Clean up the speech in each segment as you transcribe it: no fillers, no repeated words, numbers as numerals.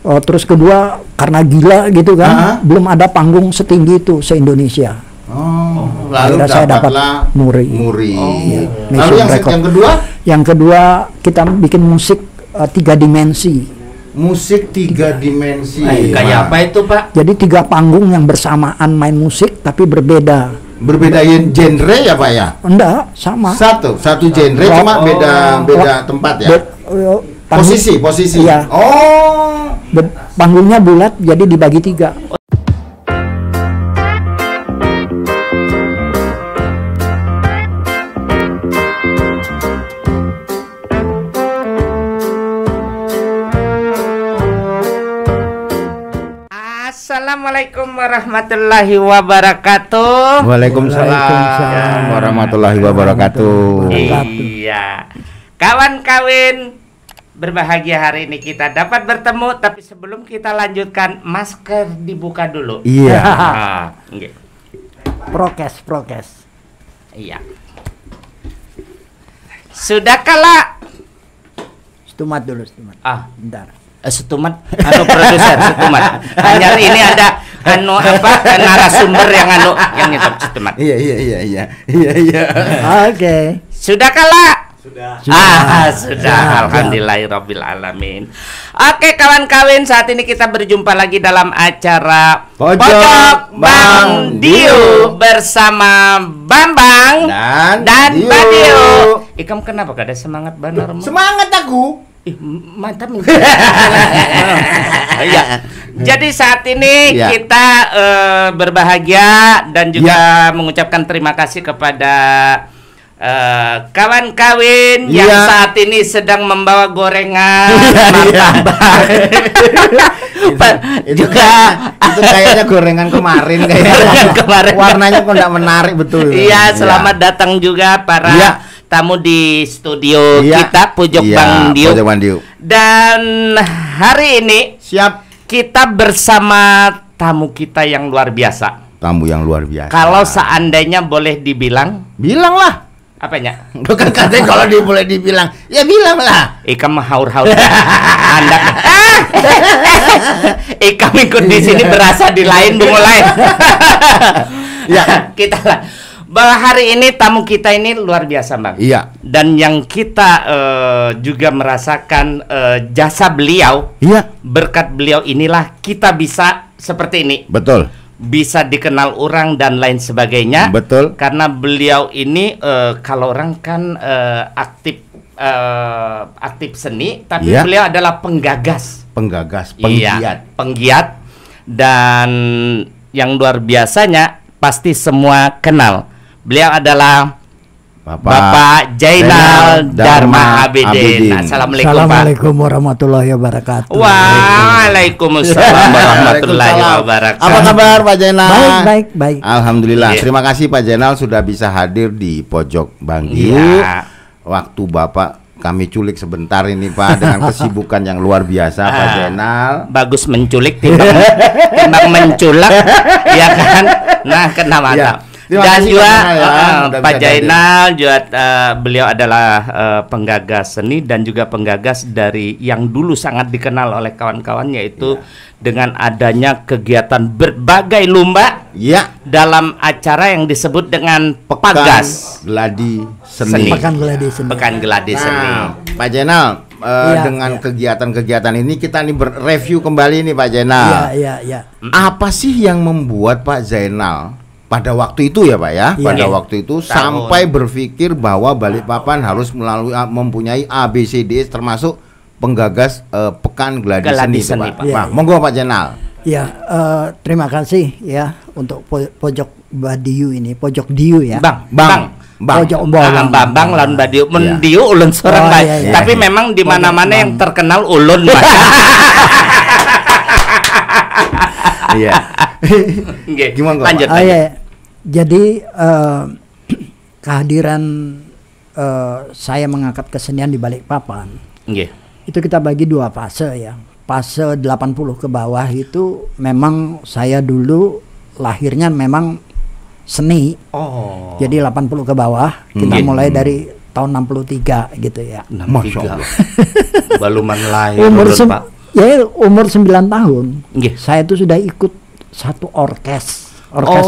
Terus kedua karena gila gitu kan, belum ada panggung setinggi itu se-Indonesia. Lalu saya dapat Muri. Iya. Lalu yang kedua? Yang kedua kita bikin musik 3 dimensi. Musik 3 dimensi. Kayak apa itu, Pak? Jadi 3 panggung yang bersamaan main musik tapi berbeda. Berbedain genre ya, Pak ya? Enggak, sama. Satu genre cuma beda tempat ya. Posisi. Iya. Panggungnya bulat jadi dibagi 3. Assalamualaikum warahmatullahi wabarakatuh. Waalaikumsalam warahmatullahi wabarakatuh. Iya. Kawan kawin, berbahagia hari ini kita dapat bertemu, tapi sebelum kita lanjutkan, masker dibuka dulu. Iya. Prokes. Iya. Sudah kalah. Stumat dulu. Bentar. Setumat, produser Setumat. Hanya ini ada narasumber yang nyetop Setumat. Iya. Oke. Sudah kalah? Sudah. Sudah. Alhamdulillahirabbil alamin. Oke, kawan kawin, saat ini kita berjumpa lagi dalam acara Pojok Bang Dio bersama Bambang dan Badio. Ikam kenapa kada semangat benar? Semangat aku. Mantap. Ya. Jadi saat ini kita berbahagia dan juga mengucapkan terima kasih kepada kawan kawin yang saat ini sedang membawa gorengan martabak. Itu kayaknya gorengan kemarin warnanya kok enggak menarik betul. Iya, selamat datang juga para tamu di studio kita Pojok Bang Dio. Dan hari ini kita bersama tamu kita yang luar biasa. Kalau seandainya boleh dibilang, bilanglah. Apanya? Bukan katanya kalau boleh dibilang, ya bilanglah. Ikam haur-haur. Anda. Ikam ikut di sini berasa di lain bunga lain. Ya, kita lah. Bahwa hari ini tamu kita ini luar biasa, Bang. Iya. Dan yang kita juga merasakan jasa beliau. Iya. Berkat beliau inilah kita bisa seperti ini. Betul. Bisa dikenal orang dan lain sebagainya. Betul. Karena beliau ini kalau orang kan aktif seni, tapi beliau adalah penggiat. Iya, penggiat. Dan yang luar biasanya pasti semua kenal. Beliau adalah Bapak Jainal Dharma Abidin. Assalamualaikum warahmatullahi wabarakatuh. Waalaikumsalam warahmatullahi wabarakatuh. Apa kabar Pak Jainal? Baik. Alhamdulillah. Terima kasih Pak Jainal sudah bisa hadir di Pojok Bang Dio. Waktu Bapak kami culik sebentar ini Pak dengan kesibukan yang luar biasa Pak Jainal. Bagus menculik timbang menculak, ya kan? Nah, kena mantap. Dan juga Pak Jainal juga beliau adalah penggagas seni dan juga penggagas dari yang dulu sangat dikenal oleh kawan-kawan, yaitu dengan adanya kegiatan berbagai lomba dalam acara yang disebut dengan Pekan Gladi Seni. Pekan Gladi Seni. Pak Jainal, dengan kegiatan-kegiatan ini kita nih review kembali nih Pak Jainal. Iya. Apa sih yang membuat Pak Jainal pada waktu itu ya Pak ya, pada waktu itu sampai berpikir bahwa Balikpapan harus mempunyai ABCD termasuk penggagas Pekan Gladi Seni, Pak. Monggo Pak Jainal. Ya, terima kasih ya untuk Pojok Badiu ini, Pojok Diu ya. Bang. Pojok Bambang lawan Badiu, Mendiu ulun seorang tapi memang di mana-mana yang terkenal ulun Pak. Iya. Gimana lanjut. Jadi kehadiran saya mengangkat kesenian di Balikpapan. Itu kita bagi 2 fase ya. Fase 80 ke bawah itu memang saya dulu lahirnya memang seni. Jadi 80 ke bawah kita mulai dari tahun 63 gitu ya. Masya Allah. Baluman lain. Ya umur 9 tahun. Nggih. Saya itu sudah ikut satu orkes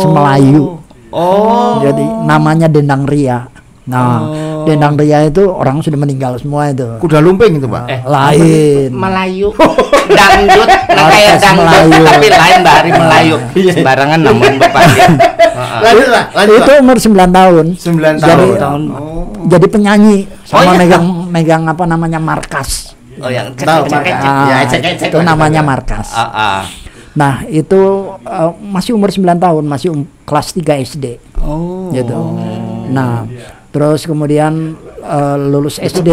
Melayu. Jadi namanya Dendang Ria. Nah, Dendang Ria itu orang sudah meninggal semua itu. Kuda lumping itu, Pak. Lain. Melayu. Dangdut, kayak dangdut Melayu. Tapi lain dari Melayu. Sembarangan namun Bapak ya. Lanjut. Itu umur 9 tahun. 9 tahun. Jadi penyanyi sama megang apa namanya markas. Oh, yang cek-cek. Itu namanya markas. Nah, itu masih umur 9 tahun, masih kelas 3 SD. Gitu. Nah, terus kemudian lulus SD.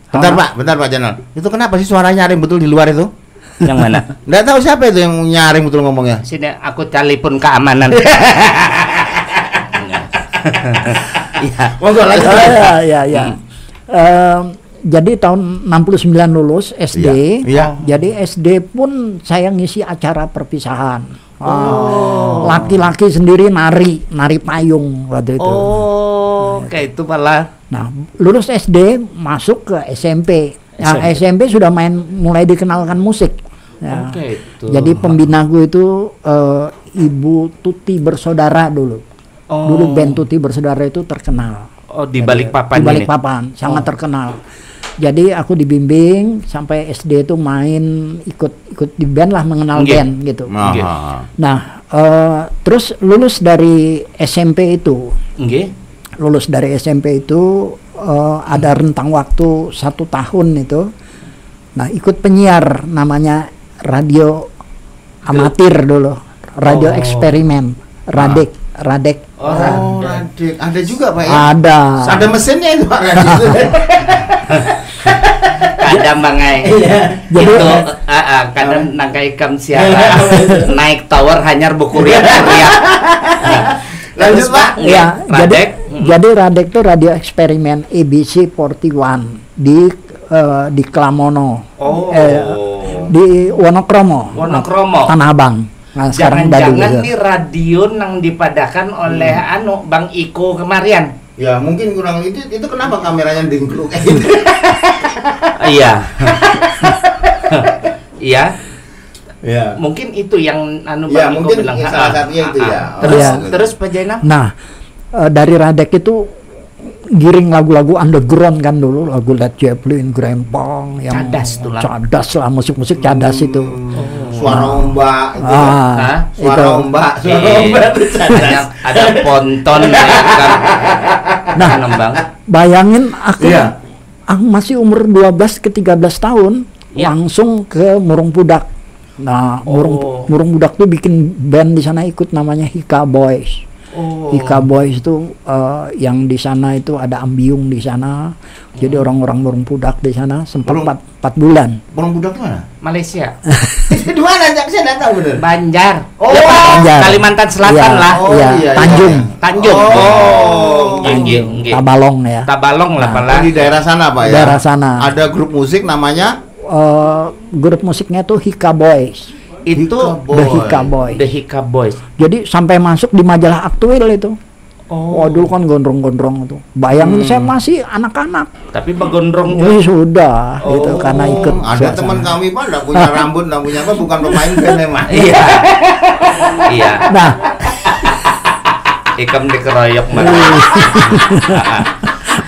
Bentar Pak Jainal. Itu kenapa sih suaranya nyaring betul di luar itu? Yang mana? Nggak tahu siapa itu yang nyaring betul ngomongnya. Sini aku telepon keamanan. Iya. Monggo lanjut. Ya. Jadi tahun 69 lulus SD. Iya. Jadi SD pun saya ngisi acara perpisahan. Laki-laki sendiri nari payung waktu itu. Kayak itu malah. Nah, lulus SD masuk ke SMP. Nah, SMP sudah mulai dikenalkan musik. Ya. Jadi pembinaku itu Ibu Tuti Bersaudara dulu. Dulu band Tuti Bersaudara itu terkenal. Di Balikpapan. Di Balikpapan sangat terkenal. Jadi aku dibimbing sampai SD itu main ikut di band lah, mengenal band gitu. Nah, terus lulus dari SMP itu. Lulus dari SMP itu ada rentang waktu 1 tahun itu. Nah, ikut penyiar namanya radio amatir dulu, radio eksperimen, Radek. Radek. Ada juga Pak ya? Ada mesinnya itu Pak radio. Kadang bangai. Jadi kadang nangkai ikam siara naik tower hanyar bukuriak. Lanjut Pak. Ya, jadi Radek itu radio eksperimen ABC 41 di Klamono. Di Wonokromo. Tanah Abang. Nah, jangan-jangan nih radio nang dipadakan oleh Bang Iko kemarin. Ya mungkin kurang itu kenapa kameranya dingkluk kayak gitu. Iya. Iya. Mungkin itu yang Bang Iko bilang. Salah satunya itu ya. Terus Pak Jainal. Nah, dari Radek itu giring lagu-lagu underground kan dulu, lagu Led Zeppelin, Grempong, yang cadas lah, musik-musik cadas itu. Suara ombak itu. Suara ombak ada ponton ya kan. Nah, bayangin aku masih umur 12 ke 13 tahun langsung ke Murung Pudak. Nah, Murung Pudak tuh bikin band di sana, ikut namanya Hika Boys. Hika Boys itu yang di sana itu ada Ambiung di sana. Jadi orang-orang Murung Pudak di sana sempat 4 bulan. Murung Pudak mana? Malaysia. Di mana? Saya enggak tahu benar. Banjar. Banjar. Kalimantan Selatan lah. Tanjung. Tabalong ya. Tabalong lah Pak. Di daerah sana Pak ya. Daerah sana. Ada grup musik namanya grup musiknya tuh Hika Boys. Itu The Hika Boys. Jadi sampai masuk di majalah Aktuil itu. Dulu kan gondrong-gondrong itu. Bayangin saya masih anak-anak. Tapi begondrong sudah gitu karena ikut. Ada teman kami Pak enggak punya rambut, enggak punya apa, bukan pemain band memang. Iya. Nah, ikam dikeroyok mah.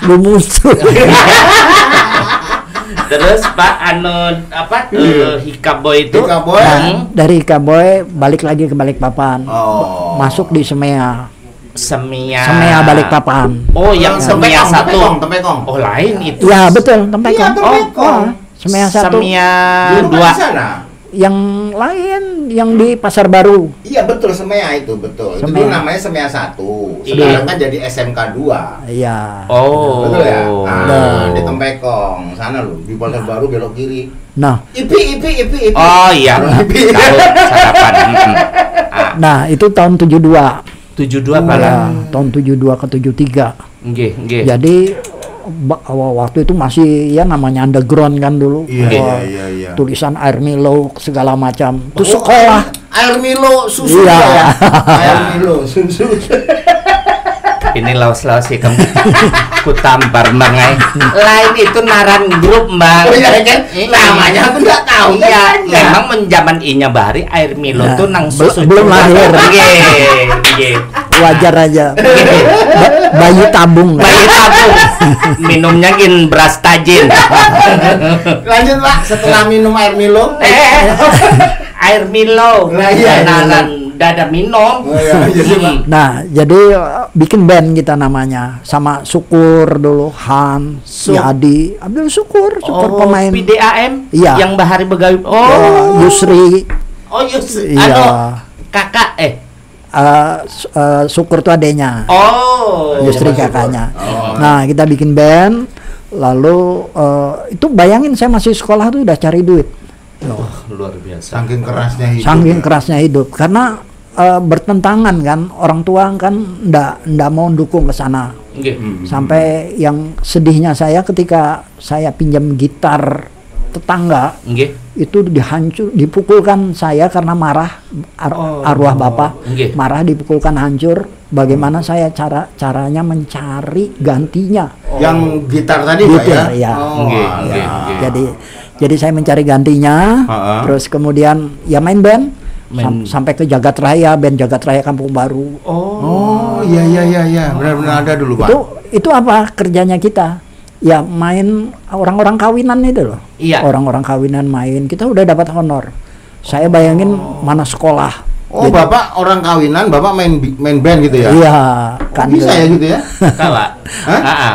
Bumusuh. Terus Pak Hika Boy itu dari Hika Boy balik lagi ke Balikpapan. Masuk di Semea Balikpapan. Yang Semea 1. Tempekong. Lain itu. Ya betul, Tempekong. Semea 1. Semea 2. Yang lain yang di Pasar Baru. Iya betul, Semea itu betul. Itu namanya Semea 1. Sekarang kan jadi SMK 2. Iya. Betul ya. Di Tempekong sana loh, di Pasar Baru belok kiri. Nah, IP. Oh iya. Sarapan. Nah, itu tahun 72. 72 malah. Tahun 72 ke 73. Nggih. Jadi waktu itu masih ya namanya underground kan dulu. Iya. Tulisan Air Milo segala macam. Itu sekolah. Air Milo susu. Iya. Air Milo susu. Ini laos-laos sih kamu ku tampar mangai. Lain itu naran grup bang. Oh, iya kan? Namanya aku nggak tahu. Iya, memang menjaman inya bahari air Milo tuh nang susu belum lahir. Iya. Wajar aja. Bayi tabung. Bayi tabung. Minumnya gin beras tajin. Lanjut Pak, setelah minum air Milo. Air Milo. Naran dada minum. Nah, jadi bikin band kita namanya sama Syukur dulu, Han, Yadi, Abdul Syukur pemain PDAM. Iya. Yang bahari begawi. Yusri. Yusri. Iya. Kakak Syukur tuh adenya. Yusri kakaknya. Nah, kita bikin band, lalu itu bayangin saya masih sekolah tuh udah cari duit. Luar biasa. Saking kerasnya hidup karena bertentangan kan, orang tua kan ndak mau dukung ke sana. Sampai yang sedihnya saya ketika saya pinjam gitar tetangga, itu dipukulkan saya karena marah, arwah bapak marah, dipukulkan hancur. Bagaimana saya caranya mencari gantinya? Yang gitar tadi Pak ya? Jadi saya mencari gantinya, terus kemudian ya main band. Sampai ke Jagat Raya, band Jagat Raya Kampung Baru. Iya, benar-benar ada dulu Pak. Itu apa kerjanya kita? Ya main orang-orang kawinan itu loh. Iya. Orang-orang kawinan main, kita udah dapat honor. Saya bayangin mana sekolah. Jadi, Bapak orang kawinan, Bapak main band gitu ya? Iya, kan bisa ya gitu ya? Kawa.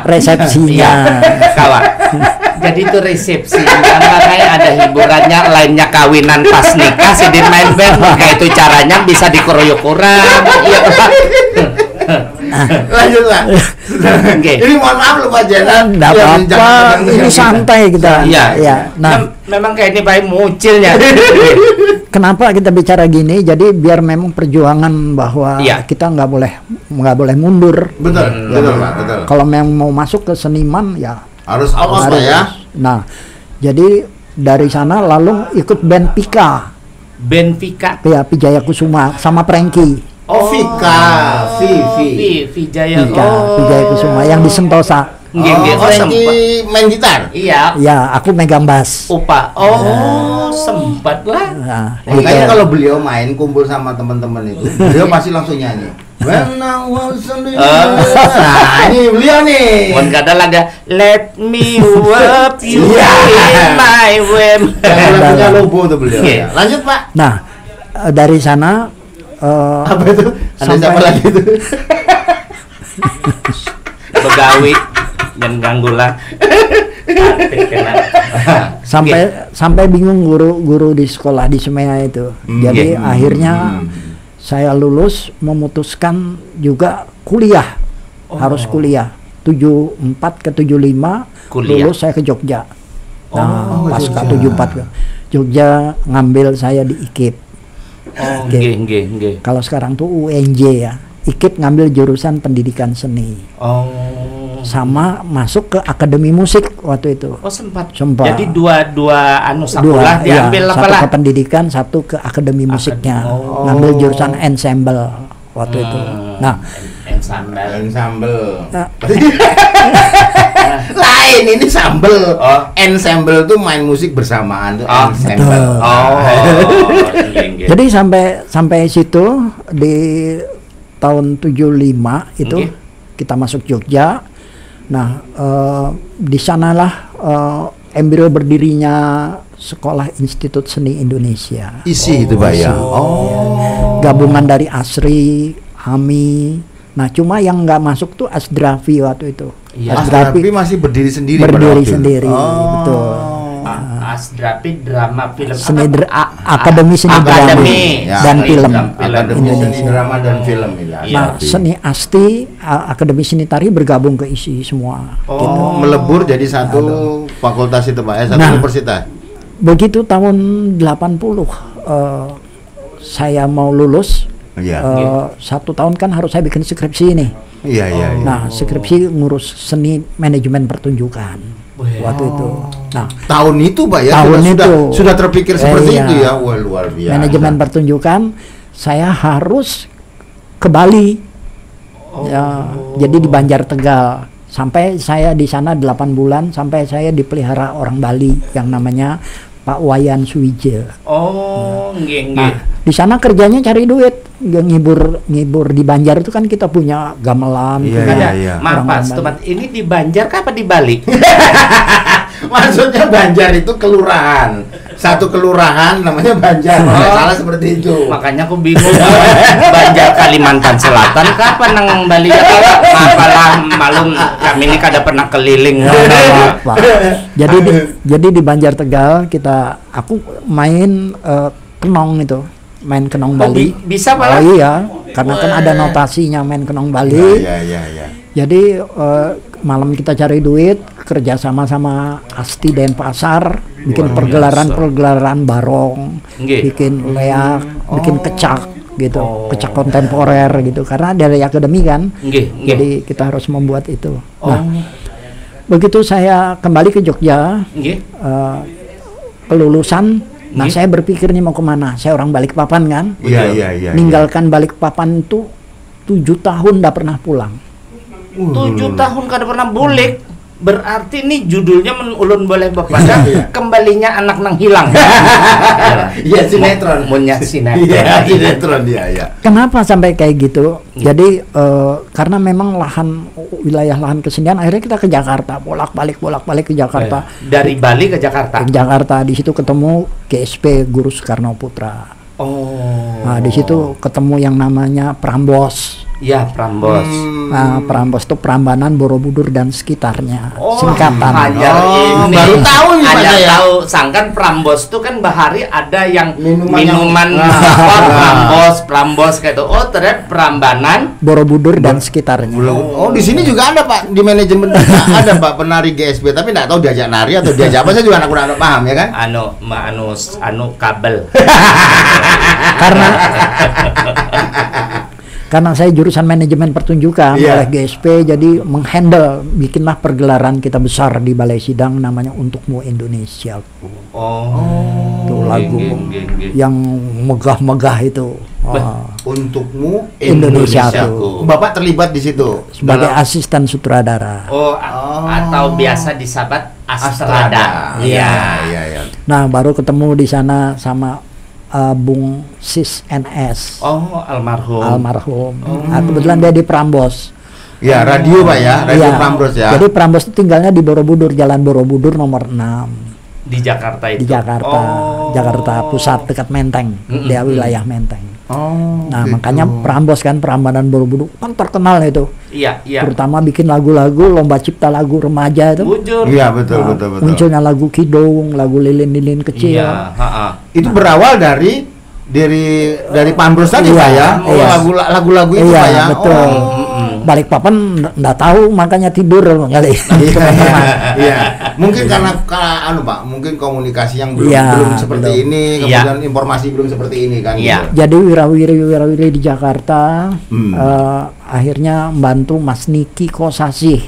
Resepsinya. Kawa. Jadi itu resepsi, kan makanya ada hiburannya, lainnya kawinan pas nikah, sidin main band, kayak itu caranya bisa dikeroyok orang. Iya Pak. Lanjut Pak. Ini mohon maaf loh Pak Jenal. Nggak apa-apa, ini santai kita. Iya. Nah, memang kayak ini Pak mucilnya. Kenapa kita bicara gini? Jadi biar memang perjuangan bahwa kita nggak boleh mundur. Betul Pak, betul. Kalau memang mau masuk ke seniman ya harus ya. Nah, jadi dari sana lalu ikut band Pika. Band Pika. Ya, Vijaya Kusuma sama Prengki. Vijaya Kusuma yang di Sentosa. Prengki main gitar. Iya. Ya, aku megang bass. Sempat lah. Nah, makanya kalau beliau main kumpul sama teman-teman itu, beliau pasti langsung nyanyi. When I was nah, ini beliau nih. Wan kada laga Let me wrap you in my way. Punya logo tuh beliau. Lanjut Pak. Nah, dari sana apa itu? Ada siapa lagi itu? Begawi dan ganggulah. sampai bingung guru di sekolah di Semea itu. Jadi akhirnya saya lulus, memutuskan juga kuliah. Harus kuliah. 74 ke 75 lulus saya ke Jogja. Nah, pasca 74 ke Jogja ngambil saya di IKIP. Kalau sekarang tuh UNJ ya. IKIP ngambil jurusan pendidikan seni. Sama masuk ke akademi musik waktu itu. Sempat. Jadi dua sekolah diambil satu ke pendidikan, satu ke akademi musiknya. Ngambil jurusan ensemble waktu itu. Nah, ensemble. Lain ini sambel. Ensemble tuh main musik bersamaan tuh ensemble. Jadi sampai situ di tahun 75 itu kita masuk Jogja. Nah, di sanalah embrio berdirinya Sekolah Institut Seni Indonesia. Isi itu Pak ya. Gabungan dari ASRI, AMI. Nah, cuma yang nggak masuk tuh Asdrafi waktu itu. Asdrafi masih berdiri sendiri. Betul. Asdrafi drama film Akademi Seni Drama dan Film Indonesia. Drama dan Film Nah, Seni Asti, Akademi Seni Tari bergabung ke ISI semua. Gitu. Melebur jadi satu fakultas itu Pak, satu universitas. Begitu tahun 80 saya mau lulus. 1 tahun kan harus saya bikin skripsi nih. Nah, skripsi ngurus seni manajemen pertunjukan. Waktu itu. Nah, tahun itu Pak ya, sudah terpikir seperti itu ya. Wah, luar biasa. Manajemen pertunjukan, saya harus ke Bali. Ya, jadi di Banjar Tegal. Sampai saya di sana 8 bulan, sampai saya dipelihara orang Bali yang namanya Pak Wayan Suwije. Nah, di sana kerjanya cari duit, ngibur di Banjar itu kan kita punya gamelan. Maaf Pak, ini di Banjar apa di Bali? Maksudnya Banjar itu kelurahan, satu kelurahan namanya Banjar. Salah seperti itu. Makanya aku bingung. Banjar Kalimantan Selatan kapan nang Bali ya? Apalah malum kami ini kada pernah keliling. Jadi di Banjar Tegal aku main kenong itu. Main kenong Bali. Bisa malah? Oh iya, karena kan ada notasinya main kenong Bali. Iya. Jadi malam kita cari duit, kerja sama Asti Denpasar, bikin pergelaran barong, bikin leak, bikin kecak gitu, kecak kontemporer gitu. Karena dari akademi kan, jadi kita harus membuat itu. Nah, begitu saya kembali ke Jogja, kelulusan. Nah, saya berpikir nih mau kemana? Saya orang Balikpapan kan. Iya. Ninggalkan Balikpapan itu 7 tahun nggak pernah pulang. 7 tahun kada pernah bulik. Berarti ini judulnya ulun boleh baca kembalinya anak nang hilang. Iya, sinetron. Punya sinetron. Iya, sinetron dia. Kenapa sampai kayak gitu? Jadi karena memang wilayah lahan kesenian, akhirnya kita ke Jakarta, bolak-balik ke Jakarta. Dari Bali ke Jakarta. Ke Jakarta, di situ ketemu GSP Guru Soekarno Putra. Nah, di situ ketemu yang namanya Prambos. Ya, Prambos. Nah, Prambos itu Prambanan, Borobudur dan sekitarnya. Singkatan. Baru tahu nih Pak saya. Tahu sangkan Prambos itu kan bahari ada yang minuman Prambos kayak itu. Oh, ternyata Prambanan, Borobudur dan sekitarnya. Oh, di sini juga ada Pak, di manajemen ada Pak penari GSP, tapi enggak tahu diajak nari atau diajak apa, saya juga kurang paham ya kan? Anu kabel. Karena saya jurusan manajemen pertunjukan oleh GSP, jadi menghandle, bikinlah pergelaran kita besar di Balai Sidang namanya Untukmu Indonesia. Itu lagu yang megah-megah itu. Untukmu Indonesia. Bapak terlibat di situ sebagai asisten sutradara. Atau biasa disebut Astrada. Iya. Nah, baru ketemu di sana sama Bung Sis NS. Almarhum. Nah, kebetulan dia di Prambos. Ya, radio Pak ya, radio Prambos ya. Jadi Prambos itu tinggalnya di Borobudur, Jalan Borobudur nomor 6. Di Jakarta itu. Di Jakarta. Jakarta Pusat dekat Menteng, dia wilayah Menteng. Nah, gitu. makanya Prambos kan, Prambanan Borobudur kan terkenal itu. Iya. Terutama bikin lagu-lagu lomba cipta lagu remaja itu. Iya, betul. Munculnya lagu Kidung, lagu Lilin-lilin kecil. Iya, itu berawal dari Prambos tadi Pak ya. Lagu-lagu itu Pak ya. Betul. Balikpapan enggak tahu, makanya tidur kali. Iya. Mungkin karena Pak, mungkin komunikasi yang belum seperti ini, kemudian informasi belum seperti ini kan. Iya. Jadi wirawiri di Jakarta akhirnya membantu Mas Niki Kosasih.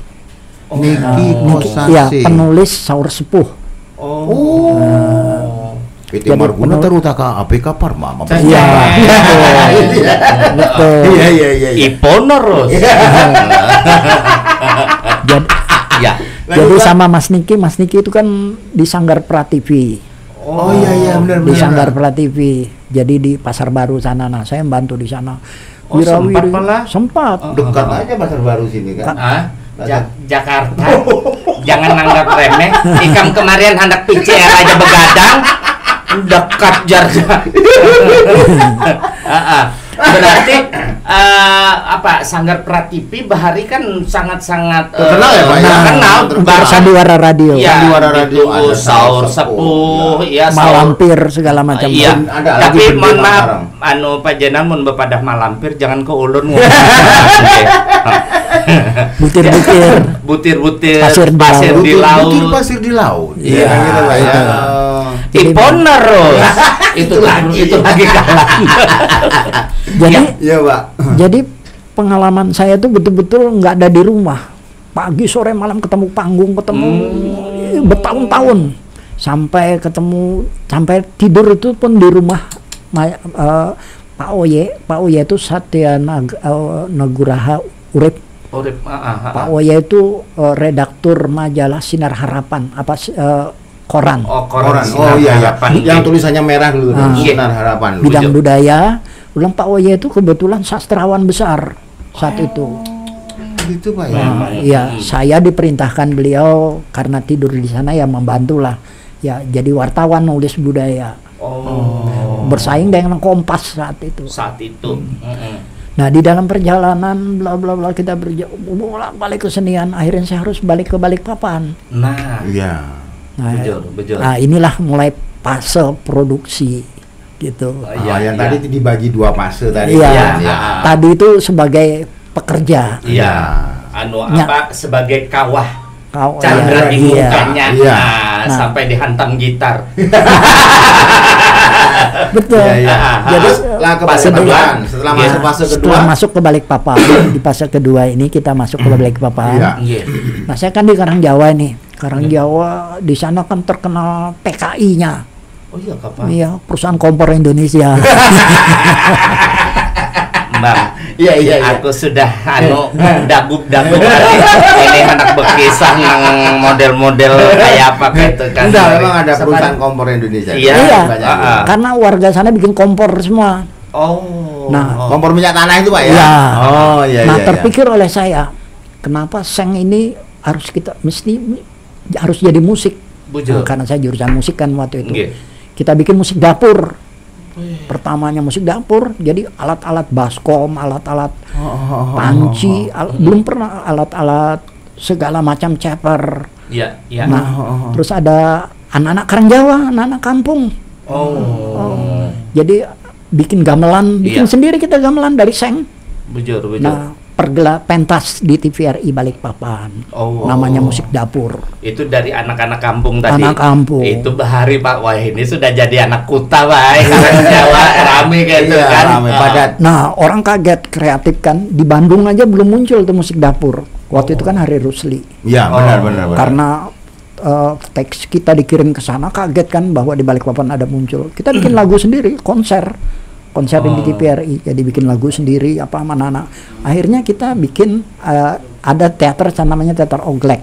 Niki Kosasih. Ya, penulis Saur Sepuh. PT Marguna Terutaka APK Parma. Iya. Betul. Iya. Iponorus. Jadi sama Mas Niki itu kan di Sanggar Prativi. Iya benar. Di Sanggar Prativi. Jadi di Pasar Baru sana. Nah, saya membantu di sana. Wirawiri sempat. Dekat aja Pasar Baru sini kan. Jakarta. Jangan anggap remeh. Ikam kemarin hendak PCR aja begadang. Dekat jarnya. Berarti Sanggar Prativi bahari kan sangat-sangat terkenal ya Pak ya. Terkenal Sandiwara Radio. Sandiwara Radio, ada Saur Sepuh, ya Malampir segala macam. Iya. Tapi mohon maaf, Pak Jenan mun bepadah Malampir jangan ke ulun. Butir-butir pasir di laut. Pasir di laut. Iya. Gitu Pak ya. Iponerus. Itu lagi kalah. Jadi pengalaman saya tuh betul-betul nggak ada di rumah. Pagi sore malam ketemu panggung, bertahun-tahun sampai tidur itu pun di rumah Pak Oye itu Satya Naguraha Urip. Urip. Pak Woya itu redaktur majalah Sinar Harapan, koran. Koran. Oh iya ya. Yang tulisannya merah dulu, Sinar Harapan. Bidang budaya. Ulang Pak Woya itu kebetulan sastrawan besar saat itu. Gitu Pak ya. Iya, saya diperintahkan beliau karena tidur di sana ya membantulah. Ya, jadi wartawan nulis budaya. Bersaing dengan Kompas saat itu. Nah, di dalam perjalanan bla bla bla kita balik kesenian, akhirnya saya harus balik ke Balikpapan. Nah, iya. Nah, betul. Nah, inilah mulai fase produksi gitu. Yang tadi dibagi 2 fase tadi. Iya. Tadi itu sebagai pekerja. Iya. Sebagai kawah. Chandra di mukanya. Nah, sampai dihantam gitar. Betul. Jadi setelah masuk ke Balikpapan, di fase kedua ini kita masuk ke Balikpapan. Nah, saya kan di Karangjawa nih. Karangjawa di sana kan terkenal PKI-nya. Oh iya, kapan? Iya, perusahaan kompor Indonesia. Bang, iya. Aku sudah dagup ini anak bekisah model-model kayak apa gitu kan. Memang ada perusahaan kompor Indonesia. Iya. Karena warga sana bikin kompor semua. Nah, kompor minyak tanah itu Pak ya? Iya. Iya. Nah, terpikir oleh saya, kenapa seng ini harus harus jadi musik. Karena saya jurusan musik kan waktu itu. Kita bikin musik dapur. Pertamanya musik dapur, jadi alat-alat baskom, alat-alat panci, belum pernah alat-alat segala macam ceper. Iya. Nah, terus ada anak-anak Karangjawa, anak-anak kampung. Jadi bikin gamelan, sendiri kita gamelan dari seng. Bujur. Nah, pentas di TVRI Balikpapan. Namanya musik dapur. Itu dari anak-anak kampung tadi. Anak kampung. Itu bahari Pak. Wah, ini sudah jadi anak kuta Pak. Karang Jawa rame gitu kan. Rame padat. Nah, orang kaget, kreatif kan. Di Bandung aja belum muncul tuh musik dapur. Waktu itu kan Hari Rusli. Iya, benar. Karena teks kita dikirim ke sana, kaget kan bahwa di Balikpapan ada muncul. Kita bikin lagu sendiri, konser di TVRI, jadi bikin lagu sendiri apa mana. Akhirnya kita bikin ada teater namanya teater Oglek.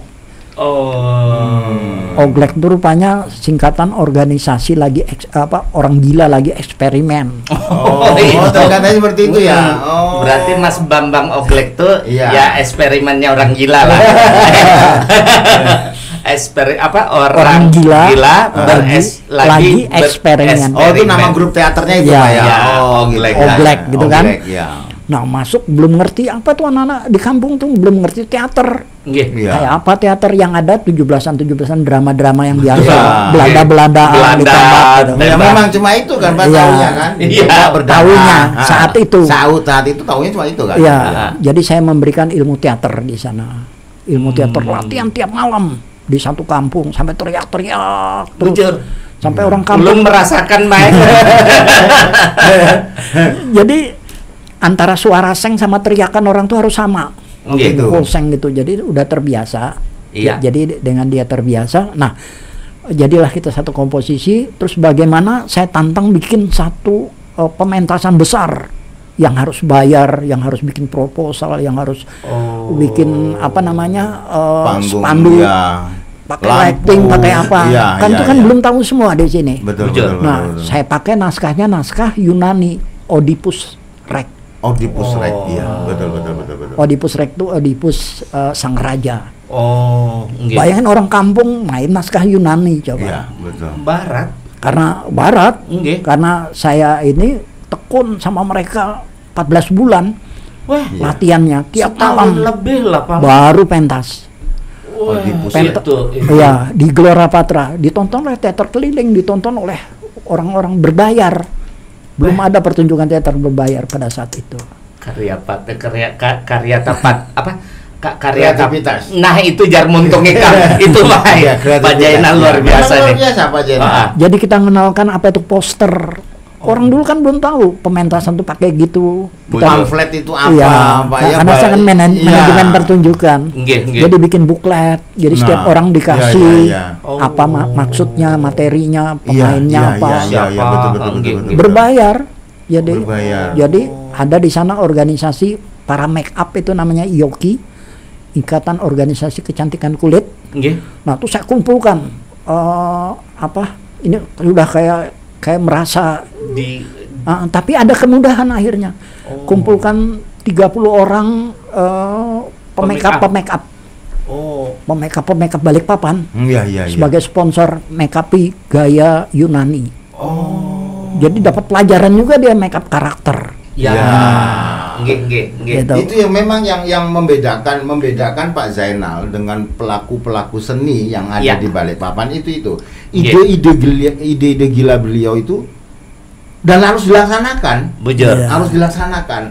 Oglek itu rupanya singkatan organisasi orang gila lagi eksperimen. Ternyata seperti itu ya. Berarti Mas Bambang Oglek tuh ya eksperimennya orang gila lah. Orang gila lagi eksperimen. Itu nama grup teaternya itu ya. Oglek gitu kan. Nah, masuk belum ngerti apa tuh anak-anak di kampung tuh belum ngerti teater. Kayak apa teater yang ada 17-an drama-drama yang biasa, Belanda ditambah gitu. Ya memang cuma itu kan taunya kan. Taunya saat itu taunya cuma itu kan. Iya. Jadi saya memberikan ilmu teater di sana. Ilmu teater latihan tiap malam di satu kampung sampai teriak-teriak terus. Sampai orang kampung belum merasakan main. Jadi antara suara seng sama teriakan orang tuh harus sama. Gitu. Seng gitu. Jadi udah terbiasa. Iya. Jadi dengan dia terbiasa, nah jadilah kita satu komposisi. Terus bagaimana saya tantang bikin satu pementasan besar yang harus bayar, yang harus bikin proposal, yang harus bikin spanduk. Pakai lighting, pakai apa? Itu kan belum tahu semua di sini. Betul. Nah, saya pakai naskah Yunani, Oedipus Rex. Oedipus Rex, iya, betul. Oedipus Rex itu Oedipus sang raja. Bayangin orang kampung main naskah Yunani coba. Iya, betul. Barat. Karena saya ini tekun sama mereka 14 bulan. Latihannya tiap malam lebih lah Pak. Baru pentas. Iya, di Gelora Patra, ditonton oleh teater keliling, ditonton oleh orang-orang berbayar. Belum ada pertunjukan teater berbayar pada saat itu. Karya kreativitas. Nah, itu jar muntung ikan. Itu Pak. Pak Jainal luar biasa nih. Jadi kita mengenalkan apa itu poster. Orang dulu kan belum tahu pementasan tuh pakai gitu. Pamflet itu apa? Karena saya kan manajemen pertunjukan. Jadi bikin buklet. Jadi setiap orang dikasih apa maksudnya, materinya, pemainnya apa. Betul. Berbayar. Jadi ada di sana organisasi para make up itu namanya IOKI, Ikatan Organisasi Kecantikan Kulit. Nah, tuh saya kumpulkan ini udah kayak merasa tapi ada kemudahan akhirnya. Kumpulkan 30 orang pemake-up Balikpapan sebagai sponsor make-up gaya Yunani. Jadi dapat pelajaran juga dia make up karakter. Gitu. Itu yang memang yang membedakan Pak Zainal dengan pelaku seni yang ada di Balikpapan itu. Ide-ide gila beliau itu dan harus dilaksanakan. Harus dilaksanakan.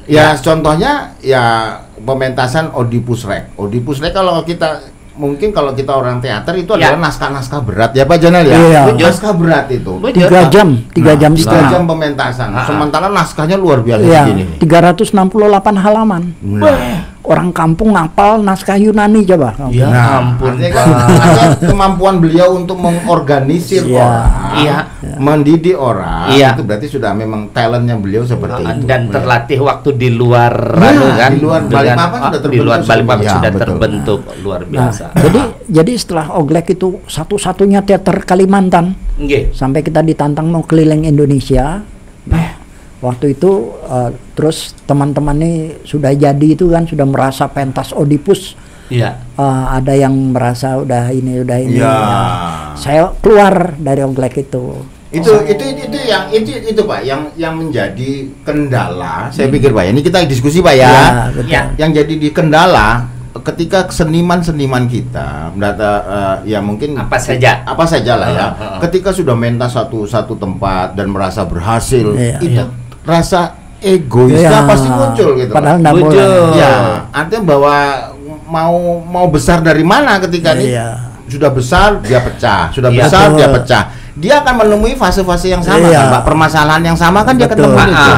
Ya contohnya ya pementasan Oedipus Rex. Oedipus Rex kalau kita orang teater itu adalah naskah-naskah berat ya Pak Zainal ya. Naskah berat itu. 3 jam pementasan. Sementara naskahnya luar biasa begini. 368 halaman. Orang kampung ngapal naskah Yunani coba. Ampun. Kemampuan beliau untuk mengorganisir orang, mendidik orang, itu berarti sudah memang talentnya beliau seperti itu. Dan terlatih waktu di luar di luar Balikpapan sudah terbentuk. Di luar Balikpapan sudah terbentuk luar biasa. Jadi setelah Oglek itu satu-satunya teater Kalimantan. Sampai kita ditantang mau keliling Indonesia. Waktu itu terus teman-teman nih sudah jadi itu kan, sudah merasa pentas Oedipus. Ada yang merasa udah ini. Saya keluar dari Oglek itu. Itu Pak yang menjadi kendala. Saya pikir Pak, ini kita diskusi Pak ya. Yang jadi di kendala ketika seniman kita ya mungkin apa saja lah ya. Ketika sudah mentas satu tempat dan merasa berhasil, itu rasa egoisnya pasti muncul gitu. Padahal artinya bahwa mau besar dari mana ketika ini sudah besar dia pecah, besar dia pecah. Dia akan menemui fase-fase yang sama kan Pak, permasalahan yang sama kan dia ketemu itu.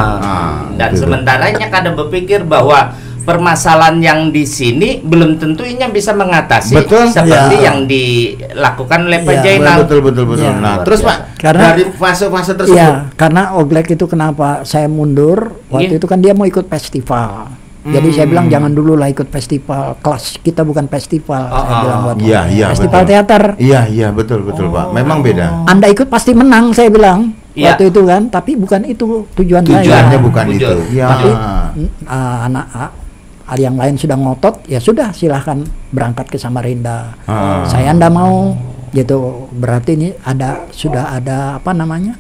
Dan sementaranya kadang berpikir bahwa permasalahan yang di sini belum tentunya bisa mengatasi seperti yang dilakukan oleh Pak Zainal. Betul. Nah, terus Pak, dari fase-fase tersebut. Karena Oglek itu kenapa saya mundur waktu itu kan dia mau ikut festival. Jadi saya bilang jangan dulu lah ikut festival, kelas kita bukan festival. Saya bilang waktu festival teater. Iya betul Pak. Memang beda. Anda ikut pasti menang saya bilang. Waktu itu kan, tapi bukan itu tujuannya. Tujuannya bukan itu. Tapi anak yang lain sudah ngotot, ya sudah silahkan berangkat ke Samarinda. Saya ndak mau gitu. Berarti ini sudah ada apa namanya?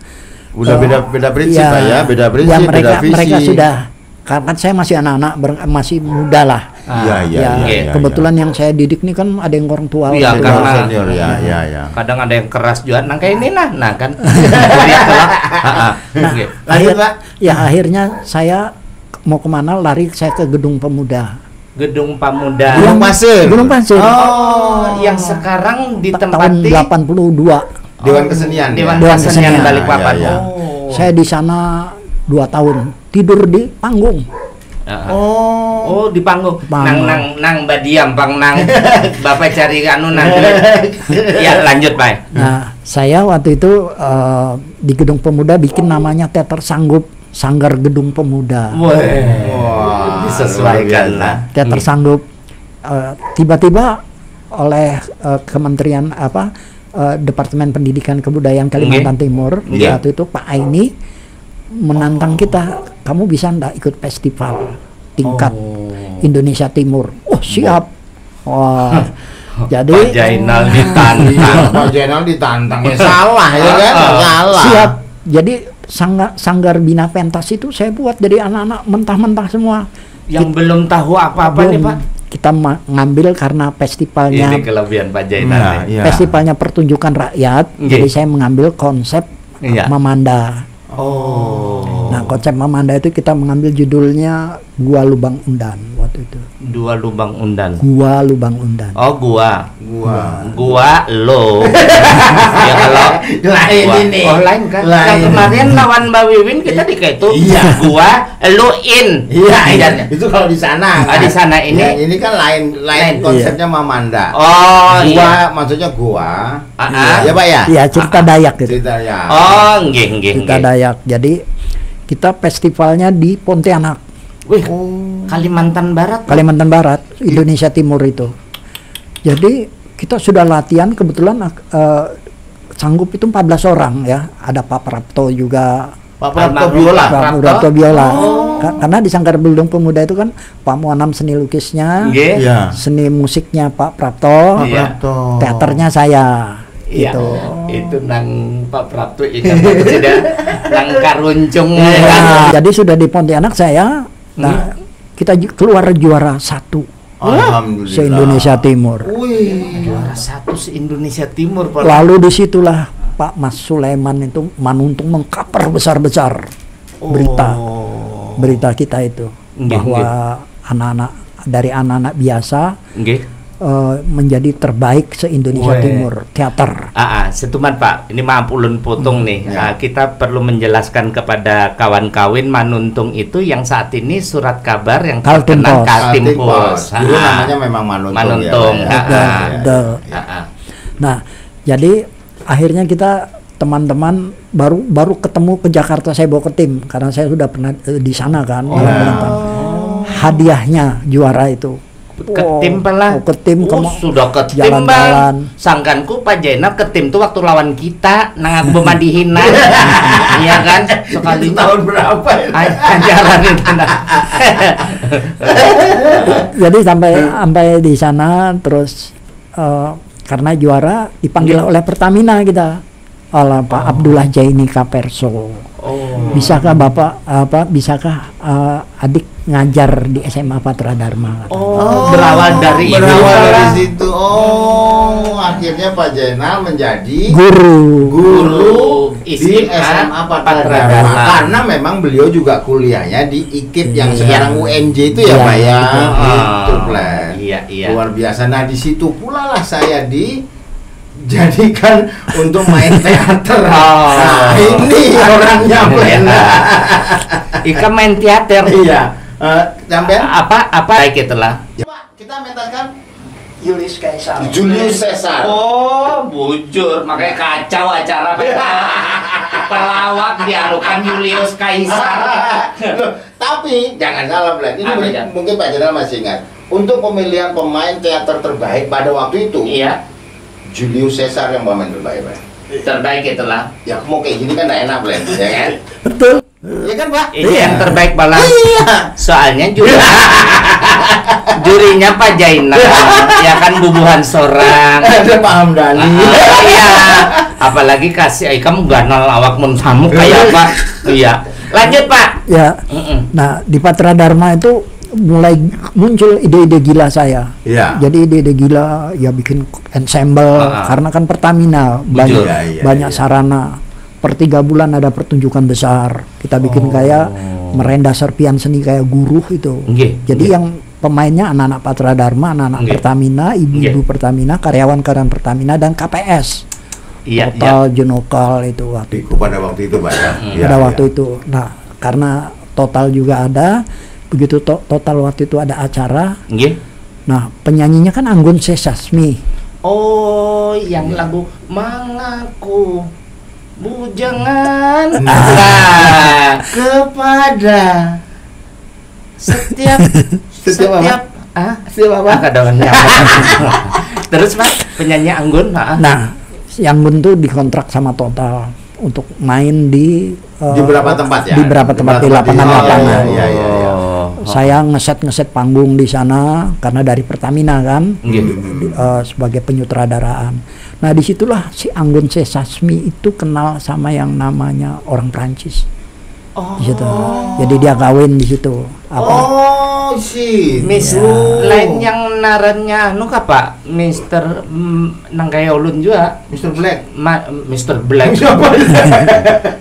Udah beda prinsip Pak ya, beda prinsip, beda visi. Mereka sudah, karena saya masih anak-anak, masih muda lah. Kebetulan yang saya didik nih kan ada yang orang tua. Karena senior, kadang ada yang keras juga, kayak ini nah kan. Akhirnya saya mau kemana, lari saya ke Gedung Pemuda. Gedung Pemuda. Gedung Pasir. Yang sekarang ditempati tahun 82. Dewan Kesenian. Dewan Kesenian Balikpapan. Saya di sana 2 tahun, tidur di panggung. Di panggung. Nang badiam pang nang. Bapak cari nang. Ya lanjut Pak. Nah, saya waktu itu di Gedung Pemuda bikin namanya Teater Sanggar Gedung Pemuda. Disesuaikan lah. Teater Sanggup. Tiba-tiba oleh Kementerian Departemen Pendidikan Kebudayaan Kalimantan Timur waktu itu Pak Aini menantang kita, kamu bisa ndak ikut festival tingkat Indonesia Timur? Siap. Jadi Pak Zainal ditantang. Ya salah ya kan? Salah. Siap. Jadi Sanggar Bina Pentas itu saya buat dari anak-anak mentah-mentah semua. Yang belum tahu apa-apa nih Pak. Kita ngambil karena festivalnya. Ini kelebihan Pak Zainal. Festivalnya pertunjukan rakyat. Jadi saya mengambil konsep Mamanda. Nah, konsep Mamanda itu kita mengambil judulnya Gua Lubang Undan waktu itu. Gua Lubang Undan. Gua lo. Ya kalau lain ini. Lain kan. Kemarin lawan Mbak Wiwin kita itu. Gua lo in. Itu kalau di sana. Di sana ini. Ini kan lain konsepnya Mamanda. Maksudnya gua. Ya Pak ya. Iya, cerita Dayak gitu. Cerita Dayak. Nggih. Cerita Dayak. Jadi kita festivalnya di Pontianak. Wih, Kalimantan Barat. Kalimantan Barat, Indonesia Timur itu. Jadi kita sudah latihan, kebetulan sanggup itu 14 orang ya. Ada Pak Prapto juga. Pak Prapto Biola. Karena di Sanggar Beldung Pemuda itu kan Pak Muanam seni lukisnya, seni musiknya Pak Prapto, teaternya saya. Iya, itu nang Pak Prapto ikan sudah nang karuncung. Jadi sudah di Pontianak saya, nah kita keluar juara 1. Alhamdulillah. Se-Indonesia Timur. Juara 1 se-Indonesia Timur. Lalu disitulah Pak Mas Sulaiman itu Manuntung mengkaper besar-besar berita kita itu bahwa anak-anak dari anak-anak biasa menjadi terbaik se-Indonesia Timur teater. Setuman Pak, ini maaf ulun potong nih. Kita perlu menjelaskan kepada kawan-kawan Manuntung itu yang saat ini surat kabar yang terkenal Kaltimpos. Dulu namanya memang Manuntung. Nah, jadi akhirnya kita teman-teman baru ketemu ke Jakarta, saya bawa ke tim karena saya sudah pernah di sana kan. Hadiahnya juara itu. Ketim pelah. Ketim sudah ketim jalan-jalan. Sangkanku Pak Jainal ketim tuh waktu lawan kita nang Bemadihinan. Iya kan? Sekali tahun berapa itu? Ajaran itu. Jadi sampai di sana terus karena juara dipanggil oleh Pertamina kita. Oleh Pak Abdullah Jaini Kaperso. Bisakah Bapak bisakah adik ngajar di SMA Patra Dharma? Berawal dari situ. Akhirnya Pak Jainal menjadi guru di SMA Patra Dharma. Karena memang beliau juga kuliahnya di IKIP yang sekarang UNJ itu ya Pak ya. Itu plan. Iya. Luar biasa. Nah, di situ pula lah saya jadikan untuk main teater. Nah, ini orangnya Ika main teater. Iya. Sampai apa baik itulah. Kita mentaskan Julius Caesar. Bujur, makanya kacau acara. Pelawak diarukan Julius Caesar. Tapi jangan salah, Blan. Ini mungkin Pak Jainal masih ingat. Untuk pemilihan pemain teater terbaik pada waktu itu. Iya. Julius Caesar yang pemain terbaik, Pak. Terbaik itulah. Ya mau kayak gini kan gak enak, Blan, ya kan? Betul. Iya kan, Pak? Yang terbaik malah. Soalnya jurinya Pak Jainal, ya kan bubuhan sorang. Ada Pak Hamdani. Iya. Apalagi kasih kamu ganal awak mun samu kayak apa? Iya. Lanjut, Pak. Ya. Nah, di Patra Dharma itu mulai muncul ide-ide gila saya. Jadi ide-ide gila ya bikin ensemble karena kan Pertamina banyak sarana. Per 3 bulan ada pertunjukan besar. Kita bikin kayak merenda serpian seni kayak guruh itu. Jadi yang pemainnya anak-anak Patra Dharma, anak-anak Pertamina, ibu-ibu Pertamina, karyawan-karyawan Pertamina dan KPS. Total Jenokal itu waktu itu. Pada waktu itu, Pak ya. Pada waktu itu. Nah, karena Total juga ada. Begitu Total waktu itu ada acara. Nah, penyanyinya kan Anggun C. Sasmi. Yang lagu Mengaku Bujangan kepada setiap terus Pak penyanyi Anggun. Nah, si Anggun tuh dikontrak sama Total untuk main di beberapa tempat ya. Di beberapa tempat di lapangan-lapangan. Saya ngeset panggung di sana karena dari Pertamina kan, sebagai penyutradaraan. Nah, disitulah si Anggun C. Sasmi itu kenal sama yang namanya orang Prancis. Di situ. Jadi dia kawin di situ. Lain yang narannya Pak Mister Nangkayolun juga. Mister Black. Mister Black.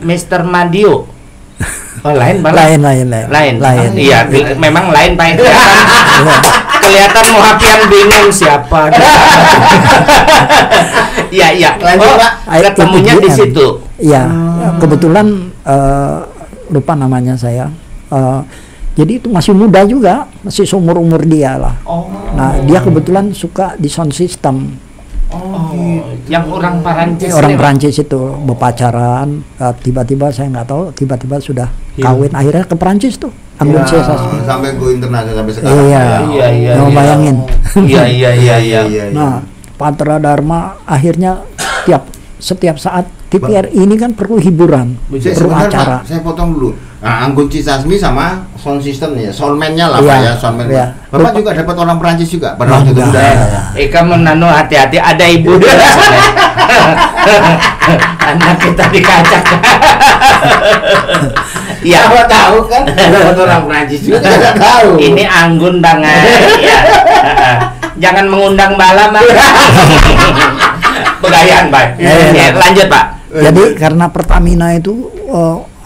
Mister Madio. Lain. Iya, memang lain Pak. Kelihatan Muhafian bingung siapa. Iya. Ketemunya di situ. Iya, kebetulan lupa namanya saya. Jadi itu masih muda juga, masih seumur-umur dia lah. Nah, dia kebetulan suka di sound system. Yang orang Perancis. Orang Perancis itu berpacaran, tiba-tiba saya nggak tahu, tiba-tiba sudah kawin, akhirnya ke Perancis tuh. Anggun C. Sasmi. Sampai go internasional sampai sekarang. Iya. Bayangin. Iya. Nah, Patra Dharma akhirnya setiap saat TVRI ini kan perlu hiburan, perlu acara. Pak, saya potong dulu. Nah, Anggun C. Sasmi sama sound system ya, soundman-nya lah Pak ya, soundman. Bapak juga dapat orang Perancis juga pada waktu itu. Kamu nano hati-hati, ada ibu. Anak kita dikacak. Ya, tahu kan? Dapat orang Perancis juga enggak tahu. Ini Anggun banget. Ya. Jangan mengundang bala, Bang. Begayaan, Pak. Lanjut, Pak. Jadi karena Pertamina itu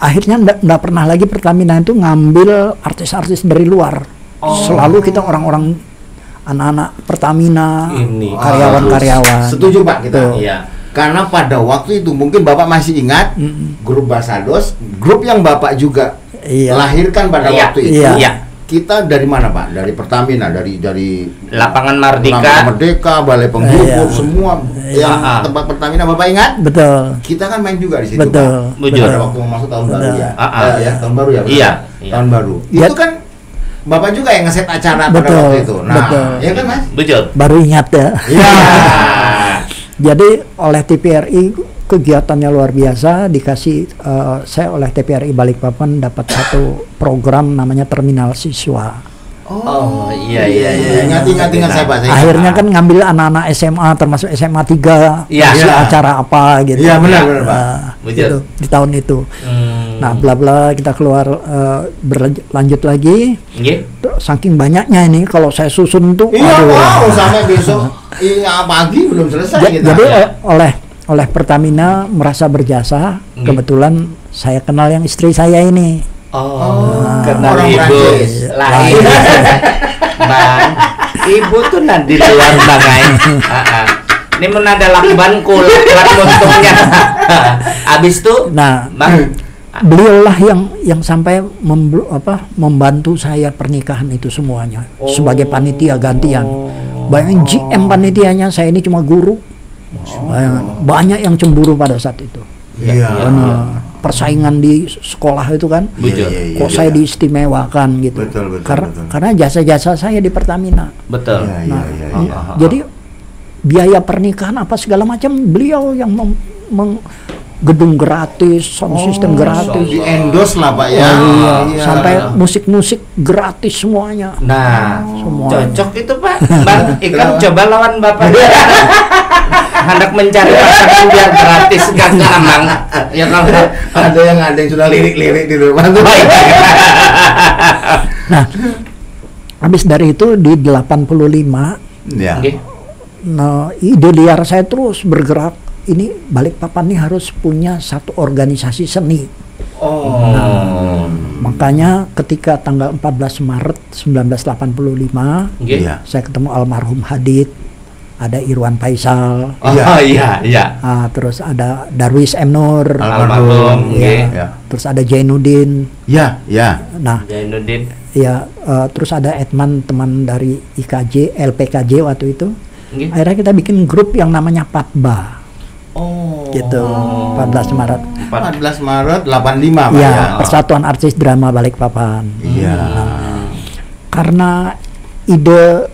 akhirnya nggak pernah lagi Pertamina itu ngambil artis-artis dari luar. Selalu kita orang-orang anak-anak Pertamina, karyawan-karyawan. Setuju Pak kita. Iya. Karena pada waktu itu mungkin Bapak masih ingat grup Basados, grup yang Bapak juga lahirkan pada waktu itu. Iya. Kita dari mana Pak? Dari Pertamina, dari Lapangan Merdeka, Balai Penghubung, semua yang tempat Pertamina Bapak ingat? Betul. Kita kan main juga di situ Betul. Pak. Pada waktu mau masuk tahun baru ya. Tahun baru ya. Iya. Tahun baru. Itu kan Bapak juga yang nge-set acara pada waktu itu. Nah, ya kan Mas? Betul. Baru ingat ya. Iya. Jadi oleh TVRI kegiatannya luar biasa, dikasih saya oleh TVRI Balikpapan dapat satu program namanya Terminal Siswa. Iya. Ingat saya Pak. Akhirnya kan ngambil anak-anak SMA termasuk SMA 3 kasih acara apa gitu. Iya benar Pak. Gitu, di tahun itu. Nah bla bla kita keluar berlanjut lagi. Saking banyaknya ini kalau saya susun tuh. Sampai besok. Iya pagi belum selesai kita. Jadi oleh Pertamina merasa berjasa, kebetulan saya kenal yang istri saya ini. Kenal ibu lain. Bang, ibu tuh nanti luar bangai. Ini mana ada lakban kulit untungnya. Abis tuh, Bang, beliaulah yang sampai membantu saya pernikahan itu semuanya sebagai panitia gantian. Bayangin GM panitianya, saya ini cuma guru. Banyak yang cemburu pada saat itu. Persaingan di sekolah itu kan, kok saya diistimewakan gitu. Betul. Karena jasa-jasa saya di Pertamina. Betul. Jadi biaya pernikahan apa segala macam beliau yang gedung gratis, sound system gratis, di endorse lah Pak ya. Sampai musik-musik gratis semuanya. Nah, cocok itu Pak. Bang Ikam coba lawan Bapak. Hendak mencari pasangan biar gratis gak gampang. Ya kalau ada yang sudah lirik-lirik di rumah tuh. Nah, habis dari itu di 85 nah, ide liar saya terus bergerak. Ini Balikpapan ini harus punya satu organisasi seni. Makanya ketika tanggal 14 Maret 1985 saya ketemu almarhum Hadid, ada Irwan Faisal, terus ada Darwis M. Nur, almarhum, terus ada Jainuddin, nah Jainuddin, terus ada Edman, teman dari IKJ, LPKJ waktu itu. Akhirnya kita bikin grup yang namanya Patba. Gitu. 14 Maret 85 Pak ya. Persatuan Artis Drama Balikpapan. Karena ide